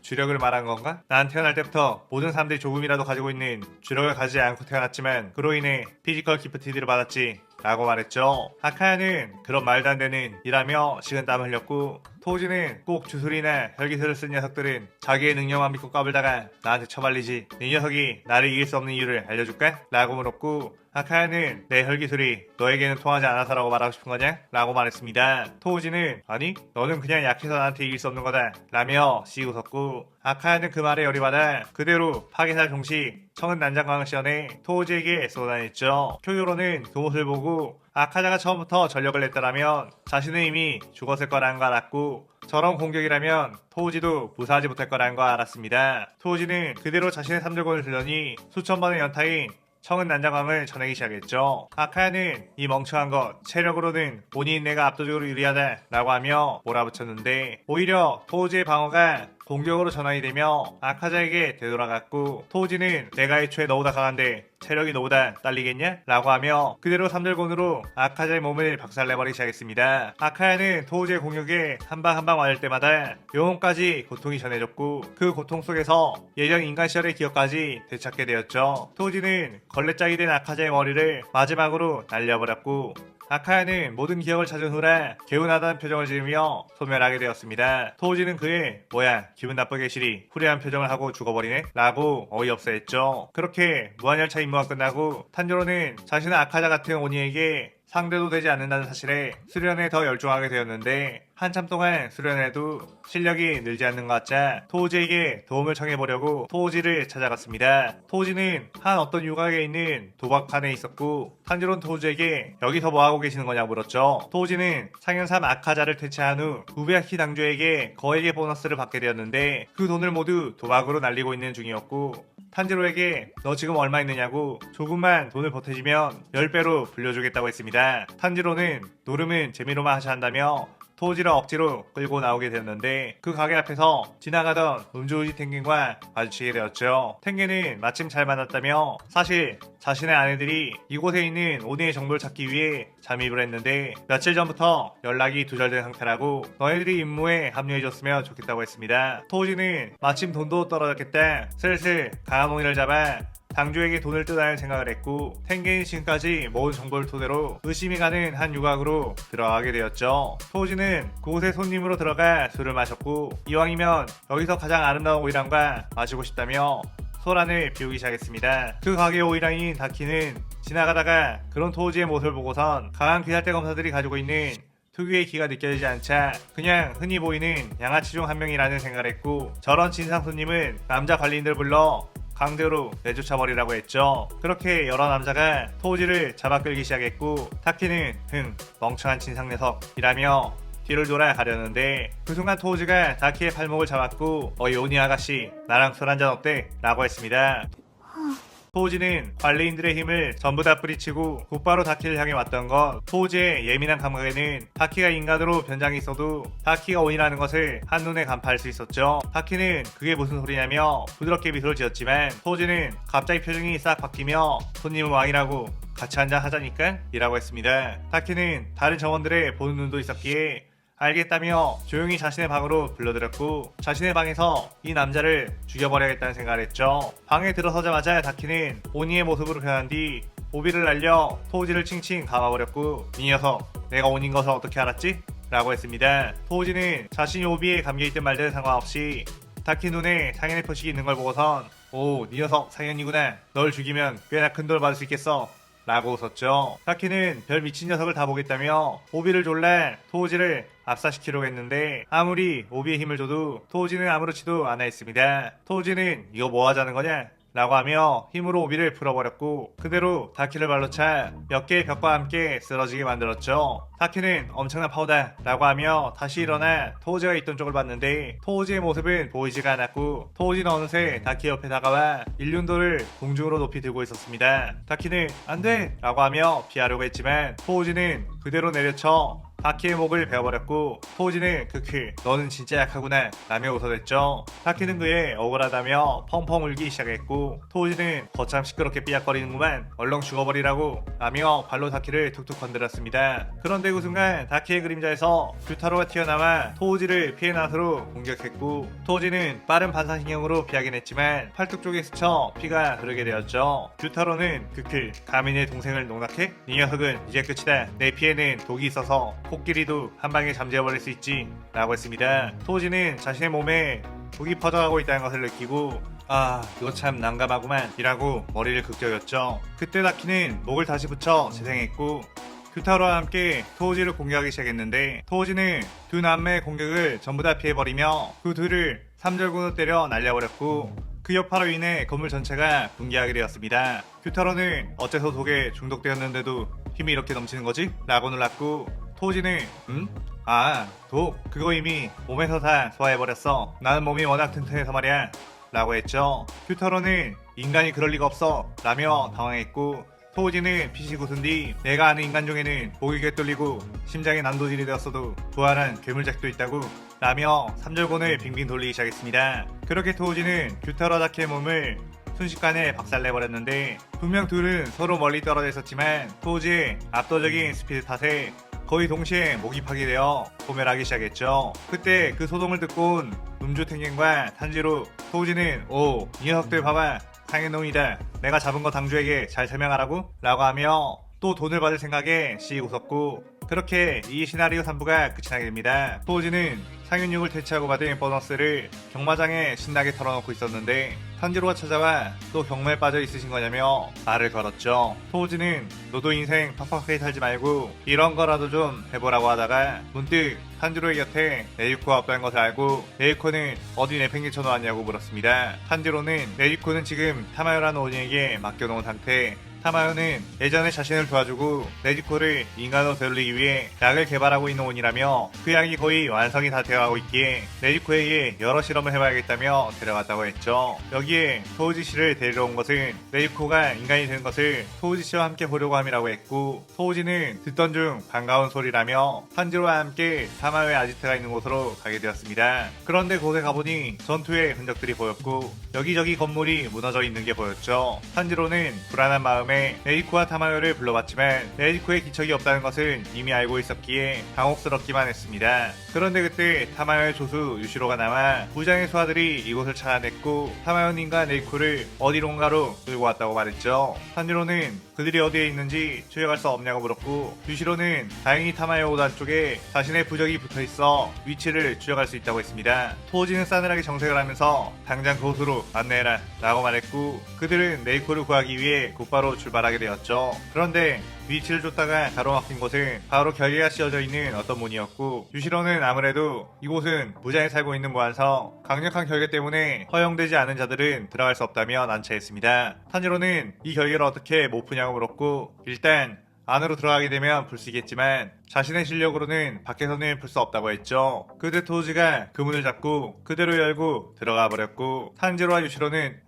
주력을 말한 건가? 난 태어날 때부터 모든 사람들이 조금이라도 가지고 있는 주력을 가지지 않고 태어났지만 그로 인해 피지컬 기프티드를 받았지 라고 말했죠. 아카야는 그런 말도 안 되는 이라며 식은땀을 흘렸고 토우지는 꼭 주술이나 혈기술을 쓴 녀석들은 자기의 능력만 믿고 까불다가 나한테 처발리지 네 녀석이 나를 이길 수 없는 이유를 알려줄까? 라고 물었고 아카야는 내 혈기술이 너에게는 통하지 않아서라고 말하고 싶은 거냐? 라고 말했습니다. 토우지는 아니 너는 그냥 약해서 나한테 이길 수 없는 거다 라며 씩 웃었고 아카야는 그 말에 열이 받아 그대로 파괴살 동시 청은 난장광을 씌워내 토우지에게 쏟아냈죠. 쿄요로는 그 모습을 보고 아카자가 처음부터 전력을 냈더라면 자신은 이미 죽었을 거라는 걸 알았고 저런 공격이라면 토우지도 무사하지 못할 거라는 거 알았습니다. 토우지는 그대로 자신의 3절곤을 들더니 수천 번의 연타인 청은 난장왕을 전하기 시작했죠. 아카야는 이 멍청한 것, 체력으로는 본인 내가 압도적으로 유리하다 라고 하며 몰아붙였는데 오히려 토우지의 방어가 공격으로 전환이 되며 아카자에게 되돌아갔고 토우지는 내가 애초에 너보다 강한데 체력이 너보다 딸리겠냐? 라고 하며 그대로 3절곤으로 아카자의 몸을 박살내버리기 시작했습니다. 아카야는 토우지의 공격에 한 방 한 방 맞을 때마다 영혼까지 고통이 전해졌고 그 고통 속에서 예전 인간 시절의 기억까지 되찾게 되었죠. 토우지는 걸레짝이 된 아카자의 머리를 마지막으로 날려버렸고 아카야는 모든 기억을 찾은 후라 개운하다는 표정을 지으며 소멸하게 되었습니다. 토우지는 그의 뭐야 기분 나쁘게 시리 후련한 표정을 하고 죽어버리네? 라고 어이없어 했죠. 그렇게 무한열차 임무가 끝나고 탄조로는 자신은 아카자 같은 오니에게 상대도 되지 않는다는 사실에 수련에 더 열중하게 되었는데 한참 동안 수련해도 실력이 늘지 않는 것 같자 토우지에게 도움을 청해보려고 토우지를 찾아갔습니다. 토우지는 한 어떤 유곽에 있는 도박판에 있었고 탄지로는 토우지에게 여기서 뭐하고 계시는 거냐고 물었죠. 토우지는 상현삼 아카자를 퇴치한 후 우베야키 당조에게 거액의 보너스를 받게 되었는데 그 돈을 모두 도박으로 날리고 있는 중이었고 탄지로에게 너 지금 얼마 있느냐고 조금만 돈을 보태주면 10배로 불려주겠다고 했습니다. 탄지로는 노름은 재미로만 하셔야 한다며 토우지를 억지로 끌고 나오게 되었는데 그 가게 앞에서 지나가던 음주우지 탱겐과 마주치게 되었죠. 탱겐은 마침 잘 만났다며 사실 자신의 아내들이 이곳에 있는 오니의 정보를 찾기 위해 잠입을 했는데 며칠 전부터 연락이 두절된 상태라고 너희들이 임무에 합류해줬으면 좋겠다고 했습니다. 토우지는 마침 돈도 떨어졌겠다 슬슬 강한 오니를 잡아 당주에게 돈을 뜯어야 할 생각을 했고 탱겐이 지금까지 모은 정보를 토대로 의심이 가는 한 유곽으로 들어가게 되었죠. 토우지는 그곳에 손님으로 들어가 술을 마셨고 이왕이면 여기서 가장 아름다운 오이랑과 마시고 싶다며 소란을 피우기 시작했습니다. 그 가게 오이랑인 다키는 지나가다가 그런 토우지의 모습을 보고선 강한 귀살대 검사들이 가지고 있는 특유의 기가 느껴지지 않자 그냥 흔히 보이는 양아치 중 한 명이라는 생각을 했고 저런 진상 손님은 남자 관리인들 불러 강제로 내쫓아버리라고 했죠. 그렇게 여러 남자가 토우지를 잡아 끌기 시작했고 타키는 멍청한 진상 녀석이라며 뒤를 돌아 가려는데 그 순간 토우지가 다키의 발목을 잡았고 어이 오니 아가씨 나랑 술 한잔 어때? 라고 했습니다. 토우지는 관리인들의 힘을 전부 다 뿌리치고 곧바로 다키를 향해 왔던 것. 토우지의 예민한 감각에는 다키가 인간으로 변장이 있어도 다키가 온이라는 것을 한눈에 간파할 수 있었죠. 다키는 그게 무슨 소리냐며 부드럽게 미소를 지었지만 토우지는 갑자기 표정이 싹 바뀌며 손님은 왕이라고 같이 한잔 하자니까? 이라고 했습니다. 다키는 다른 정원들의 보는 눈도 있었기에 알겠다며 조용히 자신의 방으로 불러들였고 자신의 방에서 이 남자를 죽여버려야겠다는 생각을 했죠. 방에 들어서자마자 다키는 오니의 모습으로 변한 뒤 오비를 날려 토우지를 칭칭 감아버렸고 이 녀석 내가 온인 것을 어떻게 알았지? 라고 했습니다. 토우지는 자신이 오비에 감겨있든 말든 상관없이 다키 눈에 상현의 표식이 있는 걸 보고선 오, 네 녀석 상현이구나. 널 죽이면 꽤나 큰 돈을 받을 수 있겠어. 라고 웃었죠. 다키는 별 미친 녀석을 다 보겠다며 오비를 졸라 토우지를 압사시키려고 했는데 아무리 오비의 힘을 줘도 토우지는 아무렇지도 않아 했습니다. 토우지는 이거 뭐 하자는 거냐? 라고 하며 힘으로 오비를 풀어버렸고 그대로 다키를 발로 차 몇 개의 벽과 함께 쓰러지게 만들었죠. 다키는 엄청난 파워다 라고 하며 다시 일어나 토우지가 있던 쪽을 봤는데 토우지의 모습은 보이지가 않았고 토우지는 어느새 다키 옆에 다가와 일륜도를 공중으로 높이 들고 있었습니다. 다키는 안돼 라고 하며 피하려고 했지만 토우지는 그대로 내려쳐 다키의 목을 베어버렸고 토우지는 크크 너는 진짜 약하구나 라며 웃어댔죠. 다키는 그의 억울하다며 펑펑 울기 시작했고 토우지는 거참 시끄럽게 삐약거리는구만 얼렁 죽어버리라고 라며 발로 다키를 툭툭 건드렸습니다. 그런데 그 순간 다키의 그림자에서 규타로가 튀어나와 토우지를 피해 나서로 공격했고 토우지는 빠른 반사신경으로 피하긴 했지만 팔뚝 쪽에 스쳐 피가 흐르게 되었죠. 규타로는 크크 감히 내 동생을 농락해? 이 녀석은 이제 끝이다. 내 피에는 독이 있어서 코끼리도 한 방에 잠재워버릴 수 있지 라고 했습니다. 토우지는 자신의 몸에 독이 퍼져가고 있다는 것을 느끼고 아 이거 참 난감하구만 이라고 머리를 극적였죠. 그때 다키는 목을 다시 붙여 재생했고 규타로와 함께 토우지를 공격하기 시작했는데 토우지는 두 남매의 공격을 전부 다 피해버리며 그 둘을 3절군으로 때려 날려버렸고 그 여파로 인해 건물 전체가 붕괴하게 되었습니다. 규타로는 어째서 독에 중독되었는데도 힘이 이렇게 넘치는 거지? 라고 놀랐고 토우지는 그거 이미 몸에서 다 소화해버렸어. 나는 몸이 워낙 튼튼해서 말이야 라고 했죠. 규터로는 인간이 그럴 리가 없어 라며 당황했고, 토우지는 핏이 굳은 뒤 내가 아는 인간 중에는 목이 꿰뚫리고 심장에 난도질이 되었어도 부활한 괴물작도 있다고 라며 삼절곤을 빙빙 돌리기 시작했습니다. 그렇게 토우지는 규터로 다케의 몸을 순식간에 박살내버렸는데, 분명 둘은 서로 멀리 떨어져 있었지만 토우지의 압도적인 스피드 탓에 거의 동시에 목이 파괴되어 소멸하기 시작했죠. 그때 그 소동을 듣고 온 음주탱갱과 탄지로 토우지는 이 녀석들 봐봐, 상해놈이다, 내가 잡은 거 당주에게 잘 설명하라고? 라고 하며 또 돈을 받을 생각에 씩 웃었고, 그렇게 이 시나리오 3부가 끝이 나게 됩니다. 토우지는 상윤육을 퇴치하고 받은 보너스를 경마장에 신나게 털어놓고 있었는데 탄지로가 찾아와 또 경마에 빠져 있으신 거냐며 말을 걸었죠. 토우지는 너도 인생 팍팍하게 살지 말고 이런 거라도 좀 해보라고 하다가 문득 탄지로의 곁에 네이코가 없다는 것을 알고 네이코는 어디 내팽개쳐 놓았냐고 물었습니다. 탄지로는 네이코는 지금 타마요라는 오니에게 맡겨놓은 상태, 타마요는 예전에 자신을 도와주고 네지코를 인간으로 되돌리기 위해 약을 개발하고 있는 온이라며 그 약이 거의 완성이 다 되어가고 있기에 네지코에게 여러 실험을 해봐야겠다며 데려갔다고 했죠. 여기에 토우지 씨를 데리러 온 것은 네지코가 인간이 되는 것을 토우지 씨와 함께 보려고 함이라고 했고, 토우지는 듣던 중 반가운 소리라며 탄지로와 함께 타마요의 아지트가 있는 곳으로 가게 되었습니다. 그런데 곳에 가보니 전투의 흔적들이 보였고 여기저기 건물이 무너져 있는 게 보였죠. 탄지로는 불안한 마음에 네이코와 타마요를 불러봤지만 네이코의 기척이 없다는 것을 이미 알고 있었기에 당혹스럽기만 했습니다. 그런데 그때 타마요의 조수 유시로가 나와 부장의 소아들이 이곳을 찾아냈고 타마요님과 네이코를 어디론가로 끌고 왔다고 말했죠. 탄지로는 그들이 어디에 있는지 추적할 수 없냐고 물었고, 유시로는 다행히 타마요 오단 쪽에 자신의 부적이 붙어있어 위치를 추적할 수 있다고 했습니다. 토우지는 싸늘하게 정색을 하면서 당장 그곳으로 안내해라 라고 말했고, 그들은 네이코를 구하기 위해 곧바로 출발하게 되었죠. 그런데 위치를 쫓다가 가로막힌 곳은 바로 결계가 씌워져 있는 어떤 문이었고, 유시로는 아무래도 이곳은 무장에 살고 있는 무한성, 강력한 결계 때문에 허용되지 않은 자들은 들어갈 수 없다며 난처했습니다. 탄지로는 이 결계를 어떻게 못 푸냐고 물었고, 일단 안으로 들어가게 되면 풀 수 있겠지만 자신의 실력으로는 밖에서는 풀 수 없다고 했죠. 그때 토우지가 그 문을 잡고 그대로 열고 들어가 버렸고, 탄지로와 유시로는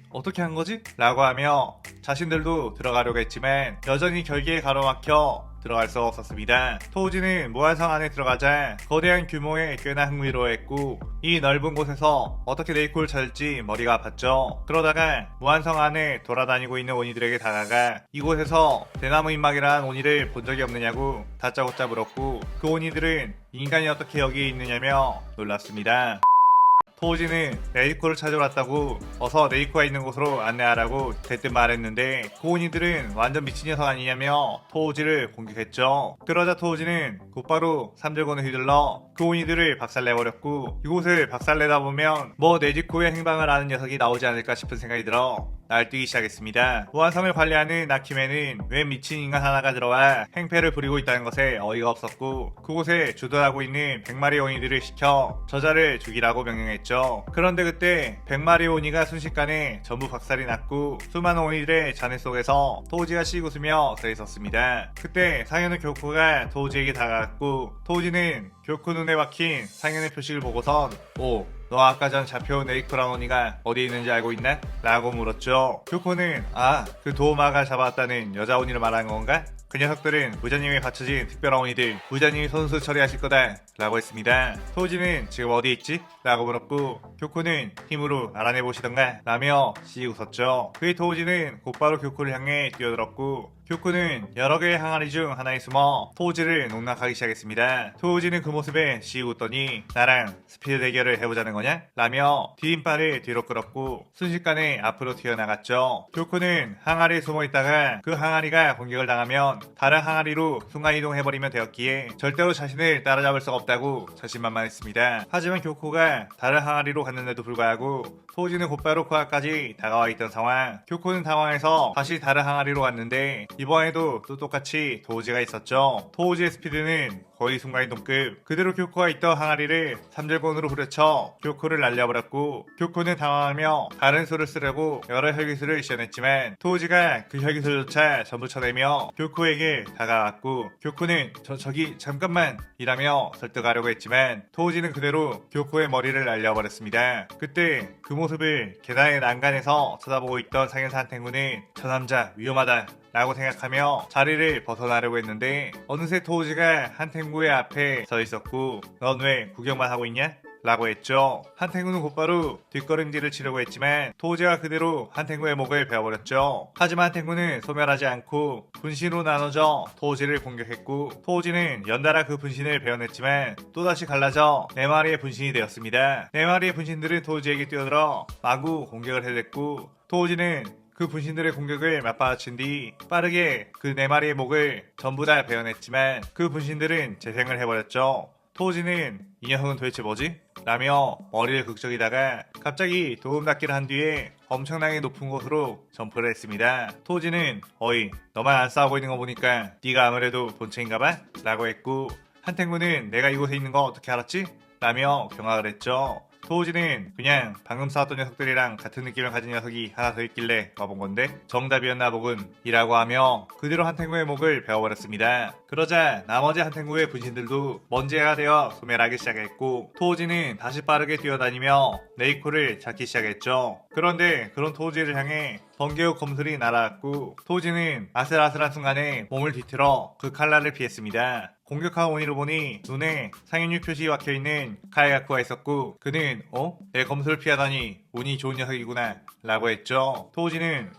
어떻게 한 거지? 라고 하며 자신들도 들어가려고 했지만 여전히 결계에 가로막혀 들어갈 수 없었습니다. 토우지는 무한성 안에 들어가자 거대한 규모의 꽤나 흥미로워했고 이 넓은 곳에서 어떻게 네이코를 찾을지 머리가 아팠죠. 그러다가 무한성 안에 돌아다니고 있는 오니들에게 다가가 이곳에서 대나무 인막이란 오니를 본 적이 없느냐고 다짜고짜 물었고, 그 오니들은 인간이 어떻게 여기에 있느냐며 놀랐습니다. 토우지는 네이코를 찾으러 왔다고 어서 네이코가 있는 곳으로 안내하라고 대뜸 말했는데 그 오니들은 완전 미친 녀석 아니냐며 토우지를 공격했죠. 그러자 토우지는 곧바로 삼절곤을 휘둘러 그 오니들을 박살내버렸고, 이곳을 박살내다 보면 네지코의 행방을 아는 녀석이 나오지 않을까 싶은 생각이 들어 날뛰기 시작했습니다. 무한성을 관리하는 나키메는 웬 미친 인간 하나가 들어와 행패를 부리고 있다는 것에 어이가 없었고, 그곳에 주둔하고 있는 100마리 오니들을 시켜 저자를 죽이라고 명령했죠. 그런데 그때 100마리 오니가 순식간에 전부 박살이 났고 수많은 오니들의 잔해 속에서 토우지가 씩 웃으며 서 있었습니다. 그때 상현의 교코가 토우지에게 다가갔고, 토우지는 교코 눈에 박힌 상현의 표식을 보고선 너 아까 전 잡혀온 네이코랑 오니가 어디 있는지 알고 있나? 라고 물었죠. 교코는 그 도우마가 잡아왔다는 여자 오니를 말하는 건가? 그 녀석들은 부자님이 바쳐진 특별한 오니들, 부자님이 손수 처리하실 거다 라고 했습니다. 토우지는 지금 어디 있지? 라고 물었고, 교코는 힘으로 알아내보시던가 라며 씩 웃었죠. 그의 토우지는 곧바로 교코를 향해 뛰어들었고, 교코는 여러 개의 항아리 중 하나에 숨어 토우지를 농락하기 시작했습니다. 토우지는 그 모습에 씩 웃더니 나랑 스피드 대결을 해보자는 거냐? 라며 디딤발을 뒤로 끌었고 순식간에 앞으로 튀어나갔죠. 교코는 항아리에 숨어있다가 그 항아리가 공격을 당하면 다른 항아리로 순간이동해버리면 되었기에 절대로 자신을 따라잡을 수가 없다고 자신만만했습니다. 하지만 교코가 다른 항아리로 갔는데도 불구하고 토우지는 곧바로 그 앞까지 다가와 있던 상황. 교코는 당황해서 다시 다른 항아리로 갔는데 이번에도 또 똑같이 토우지가 있었죠. 토우지의 스피드는 거의 순간이동급. 그대로 교코가 있던 항아리를 삼절곤으로 후려쳐 교코를 날려버렸고, 교코는 당황하며 다른 수를 쓰려고 여러 혈기술을 시연했지만 토우지가 그 혈기술조차 전부 쳐내며 교코의 교코에게 다가왔고 교코는 저기 잠깐만 이라며 설득하려고 했지만 토우지는 그대로 교코의 머리를 날려버렸습니다. 그때 그 모습을 계단의 난간에서 쳐다보고 있던 상인사 한탱구는 저 남자 위험하다 라고 생각하며 자리를 벗어나려고 했는데 어느새 토우지가 한탱구의 앞에 서 있었고 넌 왜 구경만 하고 있냐? 라고 했죠. 한탱구는 곧바로 뒷걸음질을 치려고 했지만 토우지가 그대로 한탱구의 목을 베어버렸죠. 하지만 한탱구는 소멸하지 않고 분신으로 나눠져 토우지를 공격했고 토우지는 연달아 그 분신을 베어냈지만 또다시 갈라져 4마리의 분신이 되었습니다. 4마리의 분신들은 토우지에게 뛰어들어 마구 공격을 해댔고 토우지는 그 분신들의 공격을 맞받아친 뒤 빠르게 그 4마리의 목을 전부 다 베어냈지만 그 분신들은 재생을 해버렸죠. 토우지는 이 녀석은 도대체 뭐지? 라며 머리를 극적이다가 갑자기 도움닫기를 한 뒤에 엄청나게 높은 곳으로 점프를 했습니다. 토우지는 어이 너만 안 싸우고 있는 거 보니까 네가 아무래도 본체인가봐? 라고 했고 한탱구는 내가 이곳에 있는 거 어떻게 알았지? 라며 경악을 했죠. 토우지는 그냥 방금 싸웠던 녀석들이랑 같은 느낌을 가진 녀석이 하나 더 있길래 와본 건데 정답이었나 보군 이라고 하며 그대로 한탱구의 목을 베어버렸습니다. 그러자 나머지 한탱구의 분신들도 먼지가 되어 소멸하기 시작했고 토우지는 다시 빠르게 뛰어다니며 네이코를 잡기 시작했죠. 그런데 그런 토우지를 향해 번개의 검술이 날아왔고 토우지는 아슬아슬한 순간에 몸을 뒤틀어 그 칼날을 피했습니다. 공격한 오니를 보니 눈에 상인육 표시 박혀있는 카야가쿠가 있었고 그는 내 검술을 피하다니 운이 좋은 녀석이구나 라고 했죠. 토우지는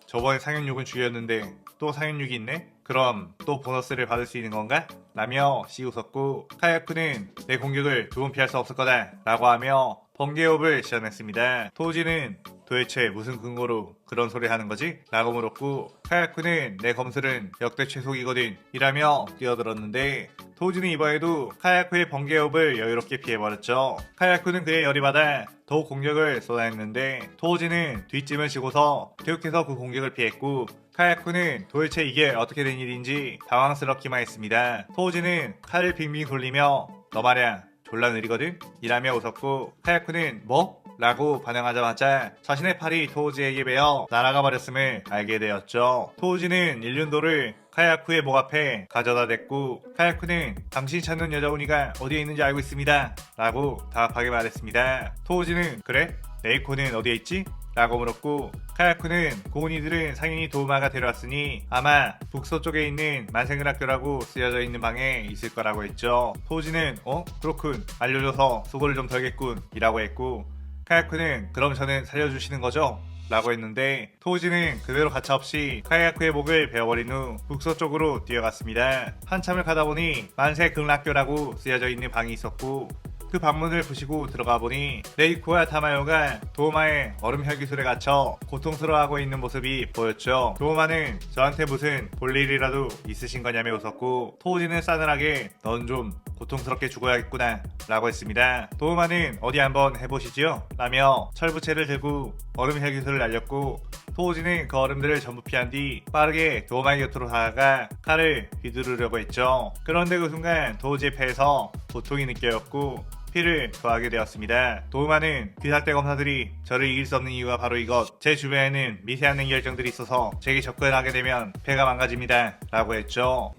저번에 상인육은 죽였는데 또 상인육이 있네? 그럼 또 보너스를 받을 수 있는 건가? 라며 씨웃었고 카야쿠는 내 공격을 두 번 피할 수 없을 거다 라고 하며 번개호흡을 시전했습니다. 토우지는 도대체 무슨 근거로 그런 소리 하는 거지? 라고 물었고 카야쿠는 내 검술은 역대 최속이거든 이라며 뛰어들었는데 토우지는 이번에도 카야쿠의 번개호흡을 여유롭게 피해버렸죠. 카야쿠는 그의 열이 받아 더욱 공격을 쏟아냈는데 토우지는 뒷짐을 지고서 계속해서 그 공격을 피했고 카야쿠는 도대체 이게 어떻게 된 일인지 당황스럽기만 했습니다. 토우지는 칼을 빙빙 돌리며 너 말야 졸라 느리거든? 이라며 웃었고 카야쿠는 뭐? 라고 반응하자마자 자신의 팔이 토우지에게 베어 날아가 버렸음을 알게 되었죠. 토우지는 일륜도를 카야쿠의 목 앞에 가져다 댔고 카야쿠는 당신이 찾는 여자 오니가 어디에 있는지 알고 있습니다 라고 다급하게 말했습니다. 토우지는 그래? 네이코는 어디에 있지? 라고 물었고 카야쿠는 고은이들은 상인이 도우마가 데려왔으니 아마 북서쪽에 있는 만생근학교라고 쓰여져 있는 방에 있을 거라고 했죠. 토우지는 그렇군 알려줘서 수고를 좀 덜겠군 이라고 했고 카야쿠는 그럼 저는 살려주시는 거죠? 라고 했는데 토우지는 그대로 가차없이 카야쿠의 목을 베어버린 후 북서쪽으로 뛰어갔습니다. 한참을 가다보니 만세근학교라고 쓰여져 있는 방이 있었고 그 방문을 부시고 들어가 보니 네이코와 타마요가 도우마의 얼음 혈기술에 갇혀 고통스러워하고 있는 모습이 보였죠. 도우마는 저한테 무슨 볼 일이라도 있으신 거냐며 웃었고 토우지는 싸늘하게 넌 좀 고통스럽게 죽어야겠구나 라고 했습니다. 도우마는 어디 한번 해보시지요? 라며 철부채를 들고 얼음 혈기술을 날렸고 토우지는 그 얼음들을 전부 피한 뒤 빠르게 도우마의 곁으로 다가가 칼을 휘두르려고 했죠. 그런데 그 순간 토우지의 폐에서 고통이 느껴졌고 피를 더하게 되었습니다. 도우마는 귀살대 검사들이 저를 이길 수 없는 이유가 바로 이것. 제 주변에는 미세한 결정들이 있어서 제게 접근하게 되면 배가 망가집니다. 라고 했죠.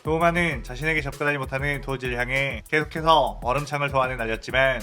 도우마는 자신에게 접근하지 못하는 토우지를 향해 계속해서 얼음창을 소환해 날렸지만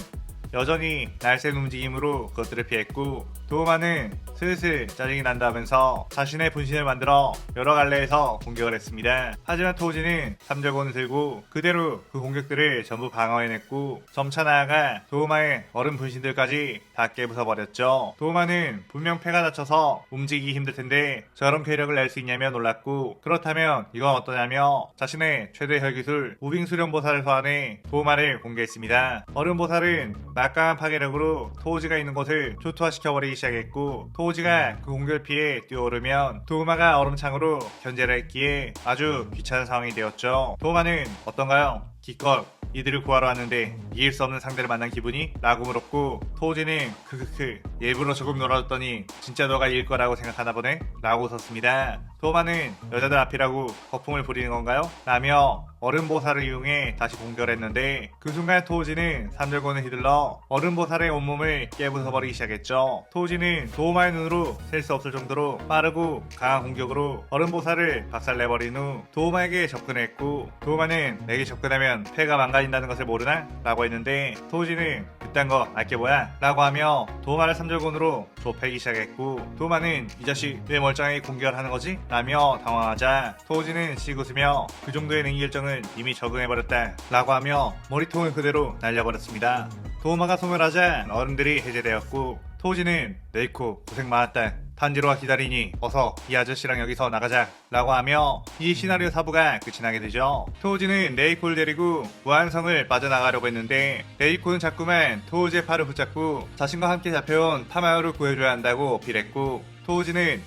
여전히 날쌘 움직임으로 그것들을 피했고 도우마는 슬슬 짜증이 난다면서 자신의 분신을 만들어 여러 갈래에서 공격을 했습니다. 하지만 토우지는 삼절곤을 들고 그대로 그 공격들을 전부 방어해냈고 점차 나아가 도우마의 얼음 분신들까지 다 깨부숴버렸죠. 도우마는 분명 폐가 다쳐서 움직이기 힘들 텐데 저런 괴력을 낼 수 있냐며 놀랐고 그렇다면 이건 어떠냐며 자신의 최대 혈기술 무빙수련보살을 소환해 도우마를 공개했습니다. 얼음보살은 막강한 파괴력으로 토우지가 있는 곳을 초토화시켜버리기 시작했고 토우지가 그 공격을 피해 뛰어오르면 도우마가 얼음창으로 견제를 했기에 아주 귀찮은 상황이 되었죠. 도우마는 어떤가요? 기껏 이들을 구하러 왔는데 이길 수 없는 상대를 만난 기분이? 라고 물었고 토우지는 크크크 일부러 조금 놀아줬더니 진짜 너가 이길 거라고 생각하나 보네? 라고 웃었습니다. 도마는 여자들 앞이라고 거품을 부리는 건가요? 라며 얼음보살을 이용해 다시 공격했는데 그 순간 토우지는 삼절곤을 휘둘러 얼음보살의 온몸을 깨부숴버리기 시작했죠. 토우지는 도마의 눈으로 셀 수 없을 정도로 빠르고 강한 공격으로 얼음보살을 박살내버린 후 도마에게 접근했고 도마는 내게 접근하면 패가 망가진다는 것을 모르나? 라고 했는데 토우지는 그딴 거 알게 뭐야? 라고 하며 도마를 삼절곤으로 좁히기 시작했고 도마는 이 자식 왜 멀쩡하게 공격을 하는 거지? 라며 당황하자 토우지는 씩 웃으며 그 정도의 냉기 결정을 이미 적응해버렸다 라고 하며 머리통을 그대로 날려버렸습니다. 도마가 소멸하자 어른들이 해제되었고 토우지는 네이코 고생 많았다. 탄지로와 기다리니 어서 이 아저씨랑 여기서 나가자 라고 하며 이 시나리오 4부가 끝이 나게 되죠. 토우지는 네이코를 데리고 무한성을 빠져나가려고 했는데 네이코는 자꾸만 토우지의 팔을 붙잡고 자신과 함께 잡혀온 타마요를 구해줘야 한다고 빌했고 토우지는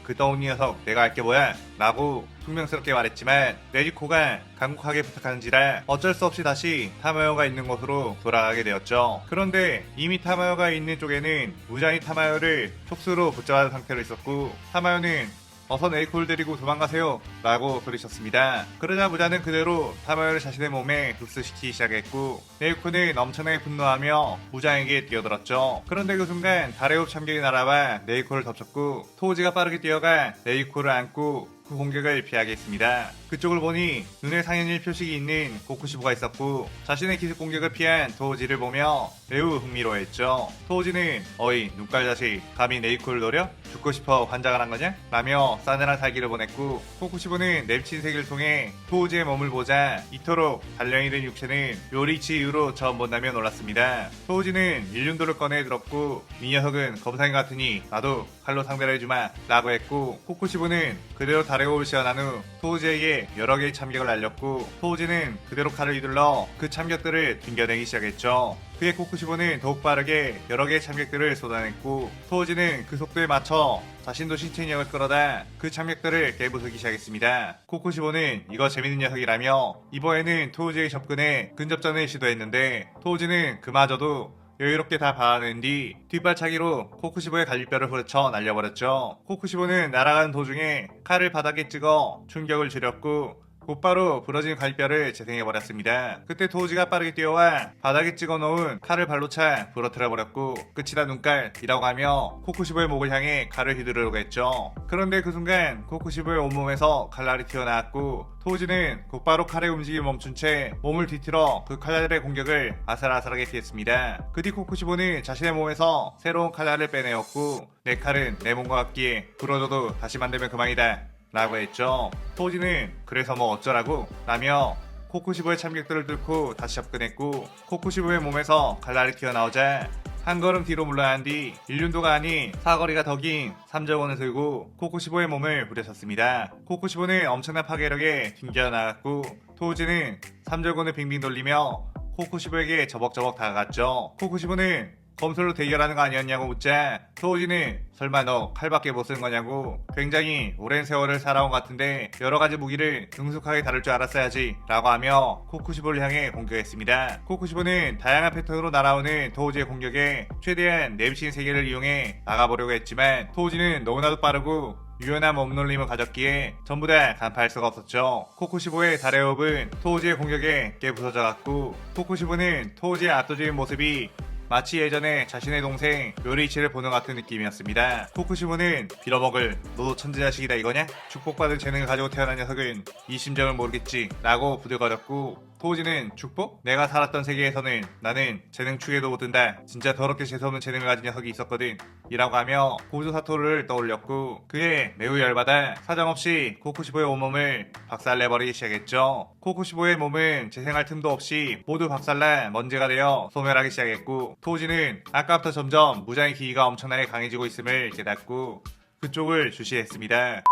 그 떠온 녀석 내가 알게 뭐야? 라고 퉁명스럽게 말했지만 네이코가 간곡하게 부탁하는지라 어쩔 수 없이 다시 타마요가 있는 곳으로 돌아가게 되었죠. 그런데 이미 타마요가 있는 쪽에는 무장이 타마요를 촉수로 붙잡은 상태로 있었고 타마요는 어서 네이코를 데리고 도망가세요 라고 소리쳤습니다. 그러자 무자는 그대로 타마요를 자신의 몸에 흡수시키기 시작했고 네이코는 엄청나게 분노하며 무장에게 뛰어들었죠. 그런데 그 순간 달의 흡 참견이 날아와 네이코를 덮쳤고 토우지가 빠르게 뛰어가 네이코를 안고 그 공격을 피하게 했습니다. 그쪽을 보니 눈에 상현일 표식이 있는 고쿠시보가 있었고 자신의 기습 공격을 피한 토우지를 보며 매우 흥미로워했죠. 토우지는 어이 눈깔 자식 감히 네이코를 노려? 죽고 싶어 환장을 한 거냐? 라며 싸늘한 살기를 보냈고 고쿠시보는 냅친 세계를 통해 토우지의 몸을 보자 이토록 단련이 된 육체는 요리치 이후로 처음 본다며 놀랐습니다. 토우지는 일륜도를 꺼내 들었고 이 녀석은 검사인 같으니 나도 칼로 상대를 해주마 라고 했고 코쿠시보는 그대로 다레오를 시연한 후 토우지에게 여러 개의 참격을 날렸고 토우지는 그대로 칼을 휘둘러 그 참격들을 튕겨내기 시작했죠. 그의 코쿠시보는 더욱 빠르게 여러 개의 참격들을 쏟아냈고 토우지는 그 속도에 맞춰 자신도 신체 인력을 끌어다 그 참격들을 깨부수기 시작했습니다. 코쿠시보는 이거 재밌는 녀석이라며 이번에는 토우지에 접근해 근접전을 시도했는데 토우지는 그마저도 여유롭게 다 봐낸 뒤 뒷발차기로 코쿠시보의 갈비뼈를 후려쳐 날려버렸죠. 코쿠시보는 날아가는 도중에 칼을 바닥에 찍어 충격을 줄였고 곧바로 부러진 갈비뼈를 재생해버렸습니다. 그때 토우지가 빠르게 뛰어와 바닥에 찍어놓은 칼을 발로 차 부러뜨려버렸고 끝이다 눈깔이라고 하며 코쿠시보의 목을 향해 칼을 휘두르려고 했죠. 그런데 그 순간 코쿠시보의 온몸에서 칼날이 튀어나왔고 토우지는 곧바로 칼의 움직임을 멈춘 채 몸을 뒤틀어 그 칼날의 공격을 아슬아슬하게 피했습니다. 그 뒤 코쿠시보는 자신의 몸에서 새로운 칼날을 빼내었고 내 칼은 내 몸과 같기에 부러져도 다시 만들면 그만이다 라고 했죠. 토우지는 그래서 뭐 어쩌라고? 라며 코쿠시보의 참격들을 뚫고 다시 접근했고 코쿠시보의 몸에서 칼날이 튀어나오자 한 걸음 뒤로 물러난 뒤 일륜도가 아닌 사거리가 더 긴 삼절곤을 들고 코쿠시보의 몸을 부려쳤습니다. 코쿠시보는 엄청난 파괴력에 튕겨나갔고 토우지는 삼절곤을 빙빙 돌리며 코쿠시보에게 저벅저벅 다가갔죠. 코쿠시보는 검술로 대결하는 거 아니었냐고 묻자 토우지는 설마 너 칼밖에 못 쓰는 거냐고 굉장히 오랜 세월을 살아온 것 같은데 여러가지 무기를 능숙하게 다룰 줄 알았어야지 라고 하며 코쿠시보를 향해 공격했습니다. 코쿠시보는 다양한 패턴으로 날아오는 토우지의 공격에 최대한 냅신 세계를 이용해 나가보려고 했지만 토우지는 너무나도 빠르고 유연한 몸놀림을 가졌기에 전부 다 간파할 수가 없었죠. 코쿠시보의 달의 호흡은 토우지의 공격에 깨부서져갔고 코쿠시보는 토우지의 압도적인 모습이 마치 예전에 자신의 동생 요리이치를 보는 것 같은 느낌이었습니다. 코쿠시보는 빌어먹을 너도 천재자식이다 이거냐? 축복받은 재능을 가지고 태어난 녀석은 이 심정을 모르겠지 라고 부들거렸고 토우지는 축복? 내가 살았던 세계에서는 나는 재능 축에도 못 든다. 진짜 더럽게 재수없는 재능을 가진 녀석이 있었거든. 이라고 하며 고조 사토를 떠올렸고 그에 매우 열받아 사정없이 코쿠시보의 온몸을 박살내버리기 시작했죠. 코쿠시보의 몸은 재생할 틈도 없이 모두 박살나 먼지가 되어 소멸하기 시작했고 토우지는 아까부터 점점 무장의 기기가 엄청나게 강해지고 있음을 깨닫고 그쪽을 주시했습니다.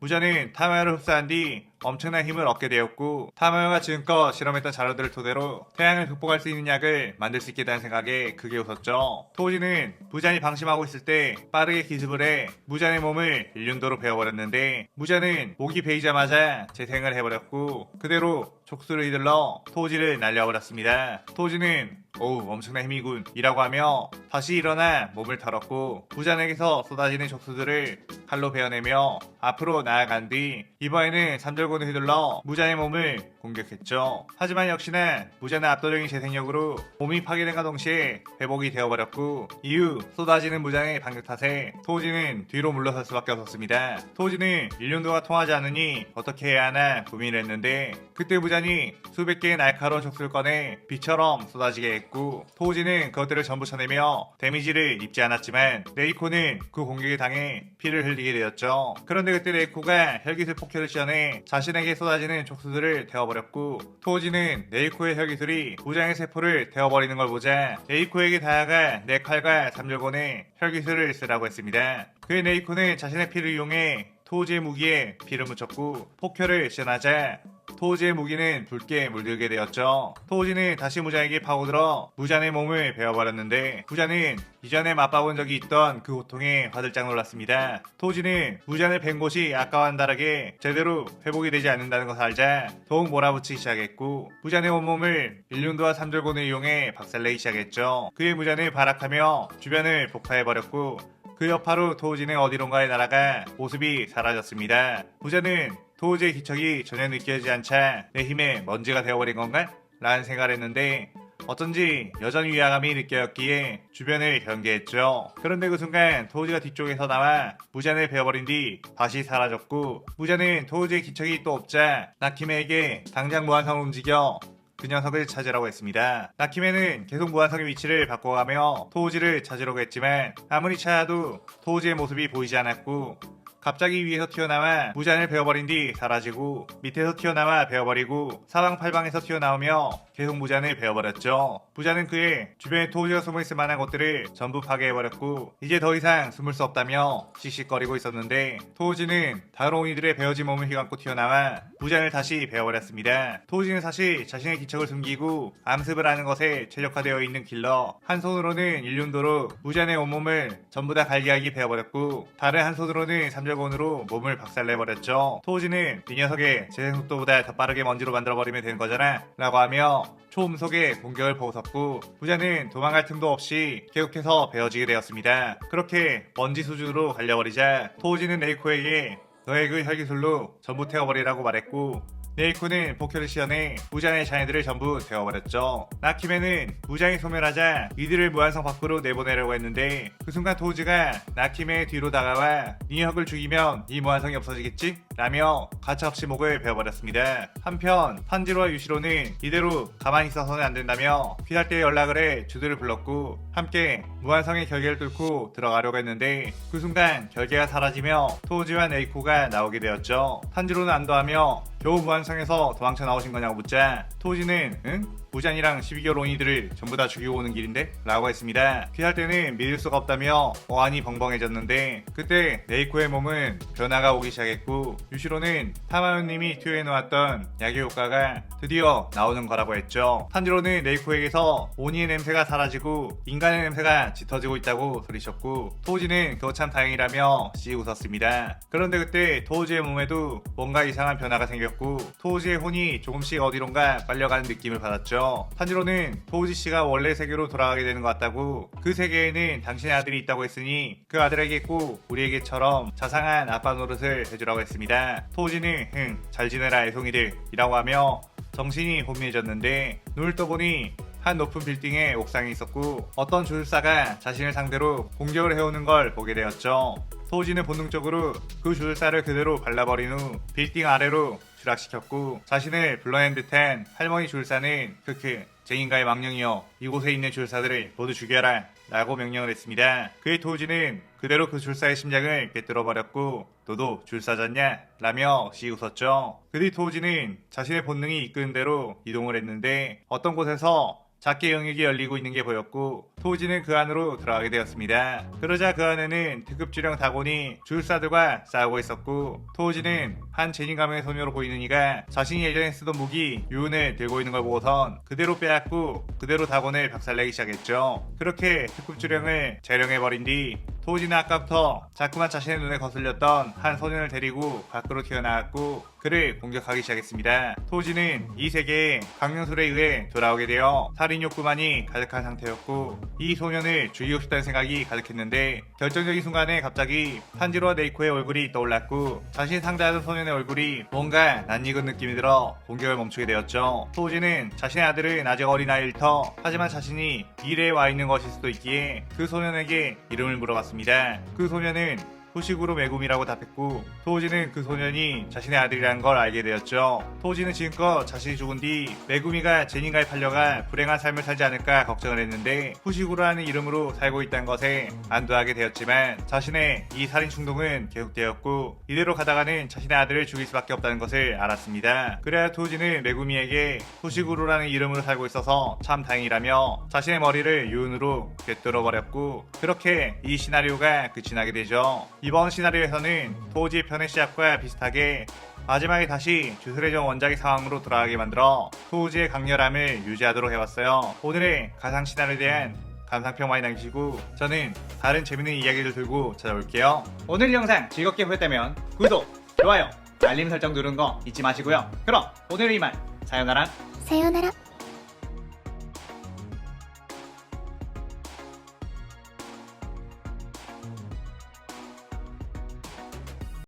무자는 타마요를 흡수한 뒤 엄청난 힘을 얻게 되었고 타마요가 지금껏 실험했던 자료들을 토대로 태양을 극복할 수 있는 약을 만들 수 있겠다는 생각에 크게 웃었죠. 토우지는 무잔이 방심하고 있을 때 빠르게 기습을 해 무잔의 몸을 일륜도로 베어버렸는데 무잔은 목이 베이자마자 재생을 해버렸고 그대로 촉수를 휘둘러 토우지를 날려버렸습니다. 토우지는 오우 엄청난 힘이군 이라고 하며 다시 일어나 몸을 털었고 무잔에게서 쏟아지는 촉수들을 칼로 베어내며 앞으로 나아간 뒤 이번에는 삼절곤을 휘둘러 무잔의 몸을 공격했죠. 하지만 역시나 무잔의 압도적인 재생력으로 몸이 파괴된과 동시에 회복이 되어버렸고 이후 쏟아지는 무잔의 반격 탓에 토우지는 뒤로 물러설 수밖에 없었습니다. 토우지는 일륜도가 통하지 않으니 어떻게 해야 하나 고민을 했는데 그때 무잔이 수백 개의 날카로운 촉수를 꺼내 비처럼 쏟아지게 했고 토우지는 그것들을 전부 쳐내며 데미지를 입지 않았지만 레이코는 그 공격에 당해 피를 흘리게 되었죠. 그런데 그때 레이코가 혈기술 폭혈을 시전해 자신에게 쏟아지는 촉수들을 태워버렸고 토우지는 레이코의 혈기술이 무장의 세포를 태워버리는 걸 보자 레이코에게 다가가 네 칼과 삼절곤의 혈기술을 쓰라고 했습니다. 그의 레이코는 자신의 피를 이용해 토우지의 무기에 피를 묻혔고 폭혈을 시전하자 토우지의 무기는 붉게 물들게 되었죠. 토우지는 다시 무잔에게 파고들어 무잔의 몸을 베어버렸는데 무잔은 이전에 맛봐본 적이 있던 그 고통에 화들짝 놀랐습니다. 토우지는 무잔을 벤 곳이 아까와는 다르게 제대로 회복이 되지 않는다는 것을 알자 더욱 몰아붙이기 시작했고 무잔의 온몸을 일륜도와 삼절곤을 이용해 박살내기 시작했죠. 그의 무잔을 발악하며 주변을 폭파해버렸고 그 여파로 토우지는 어디론가에 날아가 모습이 사라졌습니다. 무잔은 토우지의 기척이 전혀 느껴지지 않자 내 힘에 먼지가 되어버린 건가? 라는 생각을 했는데 어쩐지 여전히 위화감이 느껴졌기에 주변을 경계했죠. 그런데 그 순간 토우지가 뒤쪽에서 나와 무잔을 베어버린 뒤 다시 사라졌고 무잔은 토우지의 기척이 또 없자 나키메에게 당장 무한성을 움직여 그 녀석을 찾으라고 했습니다. 나키메는 계속 무한성의 위치를 바꿔가며 토우지를 찾으려고 했지만 아무리 찾아도 토우지의 모습이 보이지 않았고 갑자기 위에서 튀어나와 무잔을 베어버린 뒤 사라지고 밑에서 튀어나와 베어버리고 사방팔방에서 튀어나오며 계속 무잔을 베어버렸죠. 무잔은 그의 주변에 토우지가 숨어있을 만한 곳들을 전부 파괴해버렸고 이제 더 이상 숨을 수 없다며 씩씩거리고 있었는데 토우지는 다른 이들의 베어진 몸을 휘감고 튀어나와 무잔을 다시 베어버렸습니다. 토우지는 사실 자신의 기척을 숨기고 암습을 하는 것에 최적화되어 있는 킬러 한 손으로는 일륜도로 무잔의 온몸을 전부 다 갈기갈기 베어버렸고 다른 한 손으로는 삼절곤으로 몸을 박살내버렸죠. 토우지는 이 녀석의 재생 속도보다 더 빠르게 먼지로 만들어버리면 되는 거잖아 라고 하며 초음속의 공격을 보석고 무잔은 도망갈 틈도 없이 계속해서 베어지게 되었습니다. 그렇게 먼지 수준으로 갈려버리자 토우지는 레이코에게 너의 그 혈기술로 전부 태워버리라고 말했고 레이코는 폭혈을 시연해 무장의 자네들을 전부 태워버렸죠. 나키메는 무장이 소멸하자 이들을 무한성 밖으로 내보내려고 했는데 그 순간 토우지가 나키메의 뒤로 다가와 네 혁을 죽이면 이 무한성이 없어지겠지? 라며 가차없이 목을 베어버렸습니다. 한편 탄지로와 유시로는 이대로 가만히 있어서는 안 된다며 피할 때 연락을 해 주들을 불렀고 함께 무한성의 결계를 뚫고 들어가려고 했는데 그 순간 결계가 사라지며 토우지와 레이코가 나오게 되었죠. 탄지로는 안도하며 겨우 무한성에서 도망쳐 나오신 거냐고 묻자 토우지는 응? 무잔이랑 12개월 온이들을 전부 다 죽이고 오는 길인데? 라고 했습니다. 피할 때는 믿을 수가 없다며 어안이 벙벙해졌는데 그때 레이코의 몸은 변화가 오기 시작했고 유시로는 타마요님이 투여해놓았던 약의 효과가 드디어 나오는 거라고 했죠. 탄지로는 레이코에게서 오니의 냄새가 사라지고 인간의 냄새가 짙어지고 있다고 소리쳤고 토우지는 그거 참 다행이라며 씩 웃었습니다. 그런데 그때 토우지의 몸에도 뭔가 이상한 변화가 생겼고 토우지의 혼이 조금씩 어디론가 빨려가는 느낌을 받았죠. 탄지로는 토우지 씨가 원래 세계로 돌아가게 되는 것 같다고 그 세계에는 당신의 아들이 있다고 했으니 그 아들에게 꼭 우리에게처럼 자상한 아빠 노릇을 해주라고 했습니다. 토우지는 잘 지내라 애송이들 이라고 하며 정신이 혼미해졌는데 눈을 떠보니 한 높은 빌딩에 옥상에 있었고 어떤 주술사가 자신을 상대로 공격을 해오는 걸 보게 되었죠. 토우지는 본능적으로 그 주술사를 그대로 발라버린 후 빌딩 아래로 추락시켰고 자신을 불러낸 듯한 할머니 주술사는 크크 쟁인가의 망령이여 이곳에 있는 주술사들을 모두 죽여라 라고 명령을 했습니다. 그의 토우지는 그대로 그 주술사의 심장을 꿰뚫어버렸고 너도 주술사졌냐? 라며 씩 웃었죠. 그 뒤 토우지는 자신의 본능이 이끄는 대로 이동을 했는데 어떤 곳에서 작게 영역이 열리고 있는 게 보였고 토우지는 그 안으로 들어가게 되었습니다. 그러자 그 안에는 특급 주령 다곤이 주술사들과 싸우고 있었고 토우지는 한 제닌 가명의 소녀로 보이는 이가 자신이 예전에 쓰던 무기 유운을 들고 있는 걸 보고선 그대로 빼앗고 그대로 다곤을 박살내기 시작했죠. 그렇게 특급 주령을 재령해버린 뒤 토우지는 아까부터 자꾸만 자신의 눈에 거슬렸던 한 소년을 데리고 밖으로 튀어나왔고 그를 공격하기 시작했습니다. 토우지는 이 세계에 강령술에 의해 돌아오게 되어 살인 욕구만이 가득한 상태였고 이 소년을 죽이고 싶다는 생각이 가득했는데 결정적인 순간에 갑자기 탄지로와 네이코의 얼굴이 떠올랐고 자신이 상대하던 소년의 얼굴이 뭔가 낯익은 느낌이 들어 공격을 멈추게 되었죠. 토우지는 자신의 아들은 아직 어린아이일 터 하지만 자신이 미래에 와 있는 것일 수도 있기에 그 소년에게 이름을 물어봤습니다. 그 소년은 후식으로 메구미라고 답했고 토우지는 그 소년이 자신의 아들이라는 걸 알게 되었죠. 토우지는 지금껏 자신이 죽은 뒤 메구미가 제닌가에 팔려가 불행한 삶을 살지 않을까 걱정을 했는데 후식으로라는 이름으로 살고 있다는 것에 안도하게 되었지만 자신의 이 살인 충동은 계속되었고 이대로 가다가는 자신의 아들을 죽일 수밖에 없다는 것을 알았습니다. 그래야 토우지는 메구미에게 후식으로라는 이름으로 살고 있어서 참 다행이라며 자신의 머리를 유운으로 꿰뚫어 버렸고 그렇게 이 시나리오가 끝이 나게 되죠. 이번 시나리오에서는 토우지의 편의 시작과 비슷하게 마지막에 다시 주술의정 원작의 상황으로 돌아가게 만들어 토우지의 강렬함을 유지하도록 해봤어요. 오늘의 가상 시나리오에 대한 감상평 많이 남기시고 저는 다른 재밌는 이야기를 들고 찾아올게요. 오늘 영상 즐겁게 보셨다면 구독, 좋아요, 알림 설정 누르는 거 잊지 마시고요. 그럼 오늘 이만 사요나라.さようなら。